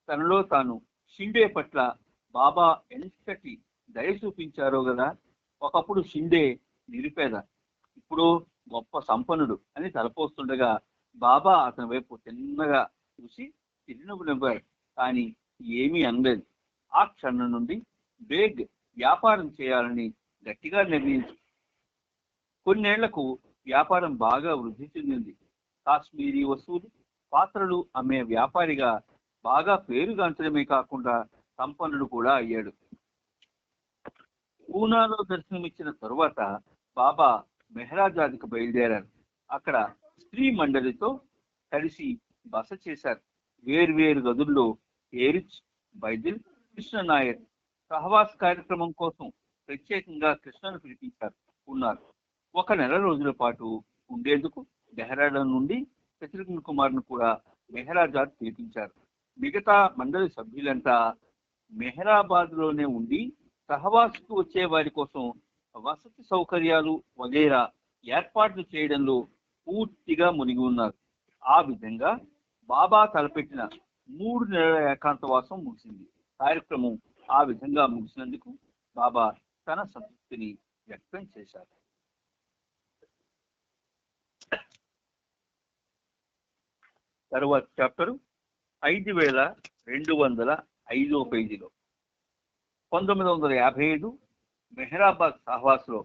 తనలో తాను షిండే పట్ల బాబా ఎంతటి దయ చూపించారో కదా, ఒకప్పుడు షిండే నిరుపేద, ఇప్పుడు గొప్ప సంపన్నుడు అని తలపోస్తుండగా బాబా అతని వైపు చిన్నగా చూసి చిరునవ్వు నవ్వారు. కానీ ఏమీ అనలేదు. ఆ క్షణం నుండి బేగ్ వ్యాపారం చేయాలని గట్టిగా నిర్ణయించు. కొన్నేళ్లకు వ్యాపారం బాగా వృద్ధి చెందింది. కాశ్మీరీ వస్తువులు, పాత్రలు అమ్మే వ్యాపారిగా బాగా పేరుగాంచడమే కాకుండా సంపన్నుడు కూడా అయ్యాడు. పూనాలో దర్శనమిచ్చిన తరువాత బాబా మెహరాజాద్కు బయలుదేరారు. అక్కడ స్త్రీ మండలితో కలిసి బస చేశారు. వేర్వేరు గదుల్లో ఏరిచ్, బైదిల్, కృష్ణ నాయర్ సహవాస్ కార్యక్రమం కోసం ప్రత్యేకంగా కృష్ణను పిలిపించారు ఉన్నారు. 1 నెల రోజుల పాటు ఉండేందుకు డెహ్రాడూన్ నుండి శత్రుఘ్న కుమార్ను కూడా మెహరాజాద్ పిలిపించారు. మిగతా మండలి సభ్యులంతా మెహరాబాద్ లోనే ఉండి సహవాస్కు వచ్చే వారి కోసం వసతి సౌకర్యాలు వగైరా ఏర్పాట్లు చేయడంలో పూర్తిగా మునిగి ఉన్నారు. ఆ విధంగా బాబా తలపెట్టిన 3 నెలల ఏకాంతవాసం ముగిసింది. కార్యక్రమం ఆ విధంగా ముగిసినందుకు బాబా తన సంతృప్తిని వ్యక్తం చేశారు. తరువాత చాప్టర్ 5205 పేజీలో 1955 మెహరాబాద్ సహవాస్లో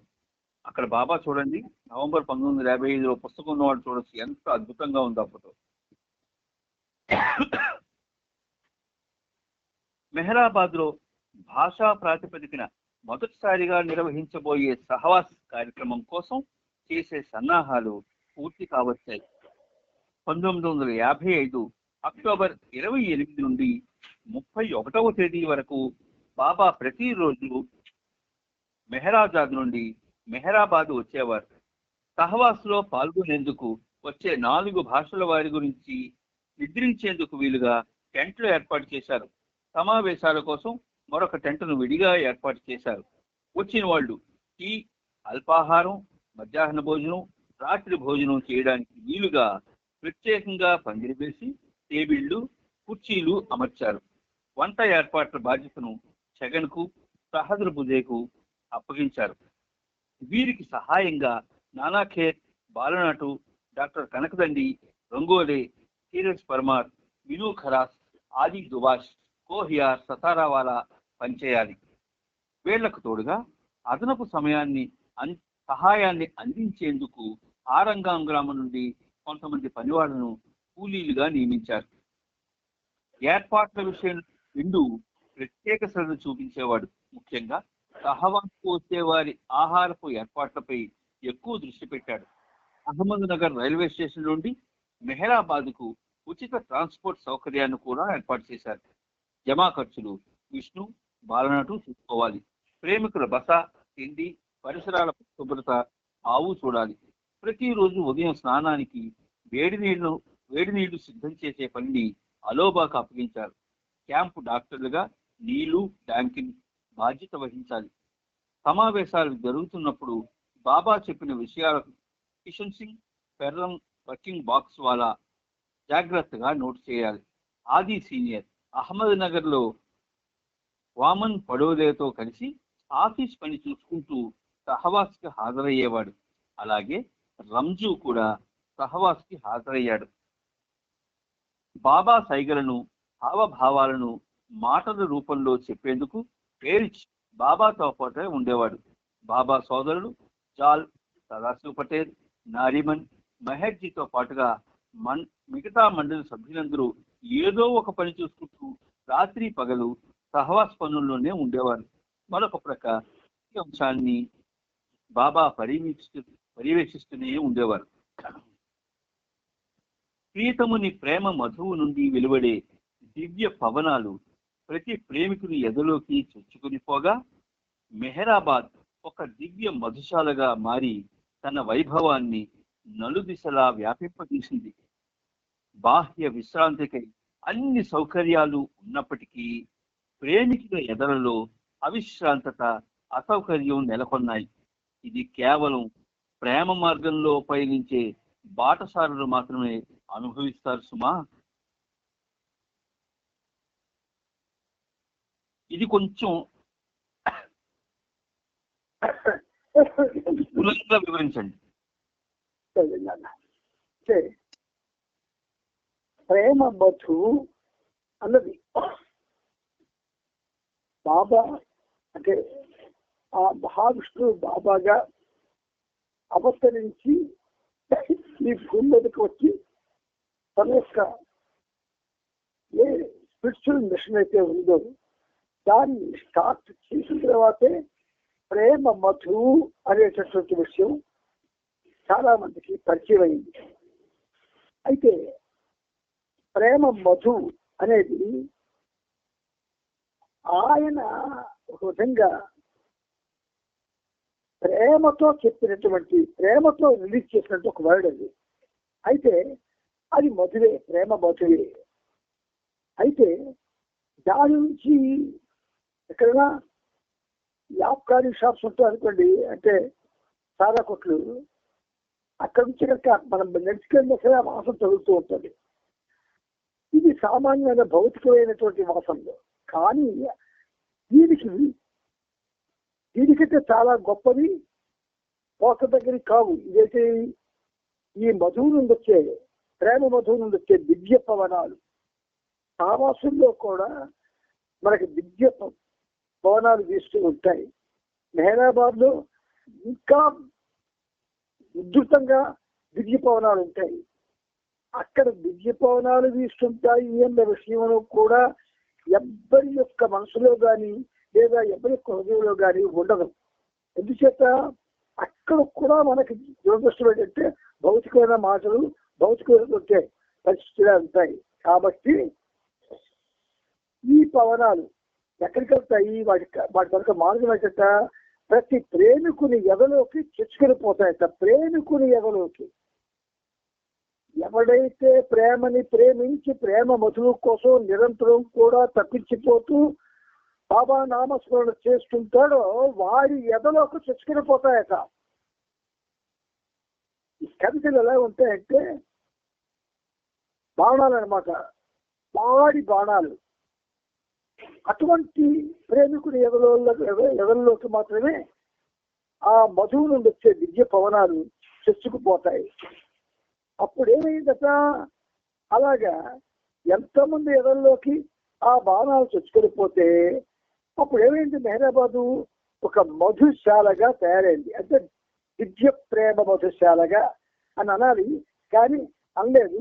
అక్కడ బాబా చూడండి, నవంబర్ 1955లో పుస్తకం ఉన్నవాడు చూడొచ్చు ఎంత అద్భుతంగా ఉందో ఫోటో. మెహరాబాద్ లో భాషా ప్రాతిపదికన మొదటిసారిగా నిర్వహించబోయే సహవాస్ కార్యక్రమం కోసం చేసే సన్నాహాలు పూర్తి కావచ్చాయి. 1955 అక్టోబర్ 28 నుండి 31వ తేదీ వరకు బాబా ప్రతిరోజు మెహరాజాద్ నుండి మెహరాబాద్ వచ్చేవారు. సహవాస్ లో పాల్గొనేందుకు వచ్చే 4 భాషల వారి గురించి నిద్రించేందుకు వీలుగా టెంట్లు ఏర్పాటు చేశారు. సమావేశాల కోసం మరొక టెంట్ను విడిగా ఏర్పాటు చేశారు. వచ్చిన వాళ్ళు టీ, అల్పాహారం, మధ్యాహ్న భోజనం, రాత్రి భోజనం చేయడానికి వీలుగా ప్రత్యేకంగా పందిరి వేసి టేబిళ్లు, కుర్చీలు అమర్చారు. వంట ఏర్పాట్ల బాధ్యతను ఛగన్కు, సహద్ర బుజేకు అప్పగించారు. వీరికి సహాయంగా నానాఖేర్, బాలనాటు, డాక్టర్ కనకదండి, రంగోలే, ధీరజ్ పర్మార్, వినూ ఖరాస్, ఆది దుబాష్, కోహియార్, సతారావాలా పనిచేయాలి. వీళ్లకు తోడుగా అదనపు సహాయాన్ని అందించేందుకు ఆరంగాం గ్రామం నుండి కొంతమంది పనివాళ్లను కూలీలుగా నియమించారు. ఏర్పాట్ల విషయం విండు ప్రత్యేక శ్రద్ధ చూపించేవాడు. ముఖ్యంగా సహవాస్కు వచ్చేవారి ఆహారపు ఏర్పాట్లపై ఎక్కువ దృష్టి పెట్టాడు. అహ్మద్ నగర్ రైల్వే స్టేషన్ నుండి మెహరాబాద్కు ఉచిత ట్రాన్స్పోర్ట్ సౌకర్యాన్ని కూడా ఏర్పాటు చేశారు. జమా ఖర్చులు విష్ణు, బాలనాటు చూసుకోవాలి. ప్రేమికుల బస, తిండి, పరిసరాల శుభ్రత ఆవు చూడాలి. ప్రతిరోజు ఉదయం స్నానానికి వేడి నీళ్లు సిద్ధం చేసే పనిని అలోబాకు అప్పగించారు. క్యాంపు డాక్టర్లుగా నీళ్లు, ట్యాంకింగ్ బాధ్యత వహించాలి. సమావేశాలు జరుగుతున్నప్పుడు బాబా చెప్పిన విషయాలకు కిషన్ సింగ్, పెర్రం వర్కింగ్ బాక్స్ వాలా జాగ్రత్తగా నోట్ చేయాలి. ఆది సీనియర్ అహ్మద్ నగర్ లో వామన్ పడోలేతో కలిసి ఆఫీస్ పని చూసుకుంటూ సహవాస్కి హాజరయ్యేవాడు. అలాగే రంజు కూడా సహవాస్కి హాజరయ్యాడు. బాబా సైగలను, హావభావాలను మాటల రూపంలో చెప్పేందుకు పేరిచ్ బాబాతో పాటే ఉండేవాడు. బాబా సోదరుడు జాల్, సదాశివ్ పటేల్, నారిమన్, మెహర్జీతో పాటుగా మిగతా మండలి సభ్యులందరూ ఏదో ఒక పని చూసుకుంటూ రాత్రి పగలు సహవాస్ పనుల్లోనే ఉండేవారు. మరొక ప్రక్క ఈ అంశాన్ని బాబా పర్యవేక్షిస్తూనే ఉండేవారు. ప్రియతముని ప్రేమ మధువు నుండి వెలువడే దివ్య పవనాలు ప్రతి ప్రేమికుని ఎదలోకి చొచ్చుకుని పోగా మెహరాబాద్ ఒక దివ్య మధుశాలగా మారి తన వైభవాన్ని నలుదిశలా వ్యాపింపజేసింది. బాహ్య విశ్రాంతికై అన్ని సౌకర్యాలు ఉన్నప్పటికీ ప్రేమికుల ఎదలలో అవిశ్రాంతత, అసౌకర్యం నెలకొన్నాయి. ఇది కేవలం ప్రేమ మార్గంలో పయనించే బాటసారులు మాత్రమే అనుభవిస్తారు సుమా. ఇది కొంచెం వివరించండి. ప్రేమ బతు అన్నది బాబా అంటే ఆ మహావిష్ణువు బాబాగా అవతరించి ఈ భూమి మీదకి వచ్చి తన యొక్క ఏ స్పిరిచువల్ మిషన్ అయితే ఉందో దాన్ని స్టార్ట్ చేసిన తర్వాతే ప్రేమ మధు అనేటటువంటి విషయం చాలా మందికి పరిచయం అయింది. అయితే ప్రేమ మధు అనేది ఆయన ఒక విధంగా ప్రేమతో చెప్పినటువంటి, ప్రేమతో రిలీజ్ చేసినట్టు ఒక వర్డ్ అది. అయితే అది మధువే, ప్రేమ మధువే. అయితే దాని నుంచి ఎక్కడైనా యాప్కారీ షాప్స్ ఉంటాయి అనుకోండి, అంటే సారా కొట్లు, అక్కడి నుంచి కనుక మనం నడుచుకెళ్ళినా సరే ఆ వాసన తగులుతూ ఉంటుంది. ఇది సామాన్యమైన భౌతికమైనటువంటి వాసనలు. కానీ దీనికంటే చాలా గొప్పది పోక దగ్గరికి కావు. ఇదైతే ఈ మధువు నుండి వచ్చే, ప్రేమ మధువు నుండి వచ్చే దివ్య పవనాలు. ఆవాసంలో కూడా మనకి దివ్య పవనాలు వీస్తూ ఉంటాయి. మెహరాబాద్ లో ఇంకా ఉధృతంగా దివ్య పవనాలు ఉంటాయి. అక్కడ దివ్య పవనాలు వీస్తుంటాయి అన్న విషయంలో కూడా ఎవ్వరి యొక్క మనసులో కానీ లేదా ఎవరి యొక్క హృదయంలో కానీ ఉండదు. ఎందుచేత అక్కడ కూడా మనకి దురదృష్టం ఏంటంటే భౌతికమైన మాటలు, భౌతికమైనటువంటి పరిస్థితులు ఉంటాయి. కాబట్టి ఈ పవనాలు ఎక్కడికి వెళ్తాయి, వాటి కనుక మార్గం ఏంటంట, ప్రతి ప్రేమికుని ఎగలోకి చొచ్చుకొని పోతాయట. ప్రేమికుని ఎగలోకి ఎవడైతే ప్రేమని ప్రేమించి ప్రేమ మధువు కోసం నిరంతరం కూడా తప్పించిపోతూ బాబా నామస్మరణ చేస్తుంటాడో వాడి ఎదలోకి చొచ్చుకొని పోతాయట. ఈ కవితలు ఎలా ఉంటాయంటే బాణాలు అనమాట, వాడి బాణాలు. అటువంటి ప్రేమికుడి ఎదల్లోకి మాత్రమే ఆ మధువు నుండి వచ్చే దివ్య పవనాలు చొచ్చుకుపోతాయి. అప్పుడు ఏమైందట, అలాగా ఎంతమంది ఎదల్లోకి ఆ బాణాలు చొచ్చుకొని అప్పుడు ఏమైంది, మెహరాబాదు ఒక మధుశాలగా తయారైంది. అంటే దివ్య ప్రేమ మధుశాలగా అని అనాలి, కానీ అనలేదు.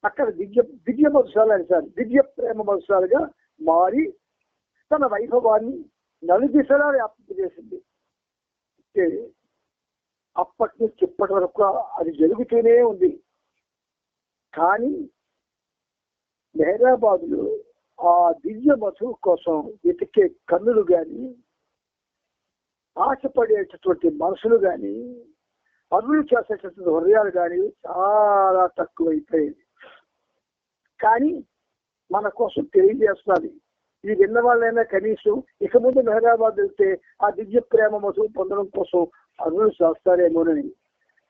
అక్కడ దివ్య మధుశాల అని సార్, దివ్య ప్రేమ మధుశాలగా మారి తన వైభవాన్ని నలుదిశలా వ్యాపింపజేసింది. అప్పటి నుంచి ఇప్పటి వరకు అది జరుగుతూనే ఉంది. కానీ మెహరాబాదులో ఆ దివ్య మధువు కోసం వెతికే కన్నులు కానీ, ఆశపడేటటువంటి మనసులు కానీ, పనులు చేసేటటువంటి హృదయాలు కానీ చాలా తక్కువైపోయింది. కానీ మన కోసం తెలియజేస్తున్నది. ఇది విన్న వాళ్ళైనా కనీసం ఇక ముందు మెహరాబాద్ వెళ్తే ఆ దివ్య ప్రేమ మధువు పొందడం కోసం అరువులు చేస్తారేమోనని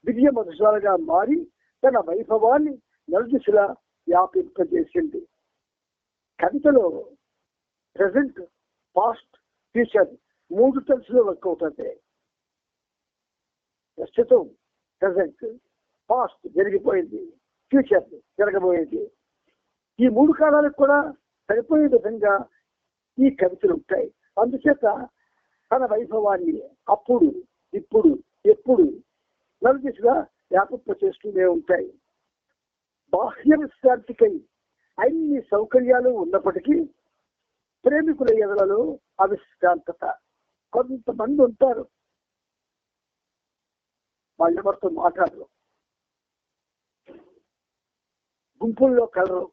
దివ్య మధుశాలగా మారి తన వైభవాన్ని నలుదిశలా వ్యాపింపజేసింది. కవితలో ప్రజెంట్, పాస్ట్, ఫ్యూచర్ మూడు టెన్స్లో వర్క్ అవుతుంది. ప్రస్తుతం, ప్రజెంట్, పాస్ట్ జరిగిపోయింది, ఫ్యూచర్ జరగబోయేది. ఈ మూడు కాలాలకు కూడా సరిపోయే విధంగా ఈ కవితలు ఉంటాయి. అందుచేత తన వైభవాన్ని అప్పుడు, ఇప్పుడు, ఎప్పుడు నలుదిశగా వ్యాపింప చేస్తూనే ఉంటాయి. బాహ్య విశ్రాంతికై అన్ని సౌకర్యాలు ఉన్నప్పటికీ ప్రేమికుల ఎదలలో అవిశ్రాంతత. కొంతమంది ఉంటారు, వాళ్ళెవరితో మాట్లాడరు, గుంపుల్లో కలరు,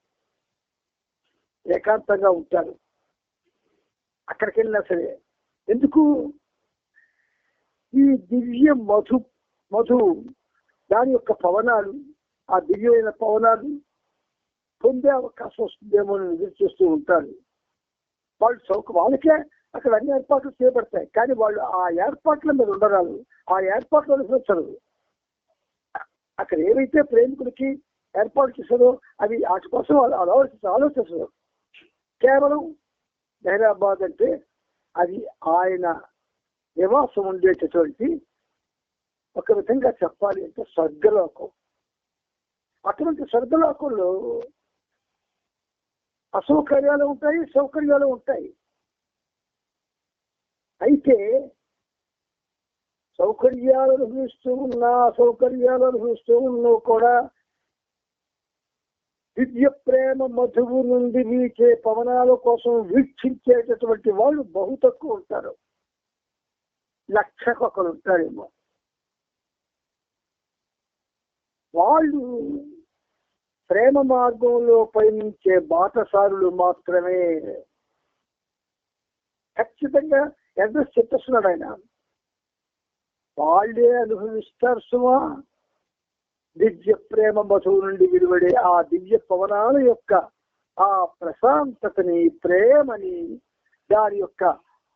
ఏకాంతంగా ఉంటారు. అక్కడికి వెళ్ళినా సరే ఎందుకు, ఈ దివ్య మధు దాని యొక్క పవనాలు, ఆ దివ్యమైన పవనాలు పొందే అవకాశం వస్తుందేమో అని ఎదురు చూస్తూ ఉంటారు. వాళ్ళకే అక్కడ అన్ని ఏర్పాట్లు చేయబడతాయి, కానీ వాళ్ళు ఆ ఏర్పాట్ల మీద ఉండరాలు, ఆ ఏర్పాట్లు అనుసరించరు. అక్కడ ఏవైతే ప్రేమికుడికి ఏర్పాటు చేశారో అవి వాటి కోసం వాళ్ళు ఆలోచించరు. కేవలం మెహరాబాద్ అంటే అది ఆయన నివాసం ఉండేటటువంటి ఒక విధంగా చెప్పాలి అంటే స్వర్గలోకం. అటువంటి స్వర్గలోకంలో అసౌకర్యాలు ఉంటాయి, సౌకర్యాలు ఉంటాయి. అయితే సౌకర్యాలు అనుభవిస్తూ ఉన్నా, అసౌకర్యాలు అనుభవిస్తూ ఉన్నా కూడా దివ్య ప్రేమ మధువు నుండి వీచే పవనాల కోసం వీక్షించేటటువంటి వాళ్ళు బహు తక్కువ ఉంటారు. 1,00,000 ఒకరు ఉంటారేమో. వాళ్ళు ప్రేమ మార్గంలో పయనించే బాటసారులు మాత్రమే. ఖచ్చితంగా అడ్రస్ చెప్పేస్తున్నాడు ఆయన. వాళ్ళే అనుభవిస్తారు సుమా దివ్య ప్రేమ మధువు నుండి విలువడే ఆ దివ్య పవనాల యొక్క ఆ ప్రశాంతతని, ప్రేమని, దాని యొక్క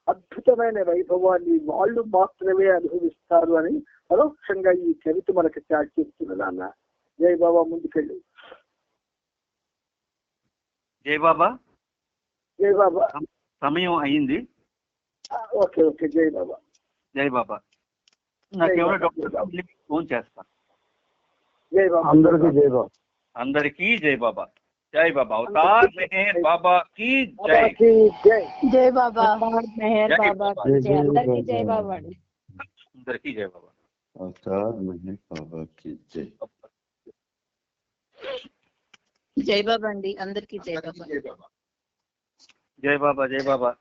అద్భుతమైన వైభవాన్ని వాళ్ళు మాత్రమే అనుభవిస్తారు అని పరోక్షంగా ఈ కవిత మనకి చాటి చెప్తున్నది. అన్న జై బాబా, ముందుకెళ్ళి. జై బాబా. జై బాబా. సమయం అయింది. Okay okay. జై బాబా. జై బాబా. నాకేమైనా డాక్టర్ ఫోన్ చేస్తాను. జై బాబా. అందరికీ జై బాబా. అందరికీ జై బాబా. జై బాబా. అవతార్ మెహర్ బాబా की जय. జై. జై బాబా. మెహర్ జై బాబా బాబా. की जय. అందరికీ జై బాబా అండి. అందరికీ జై బాబా. అవతార్ మెహర్ బాబా की जय. జై బాబా అండి. అందరికీ జై బాబా. జై బాబా. జై బాబా.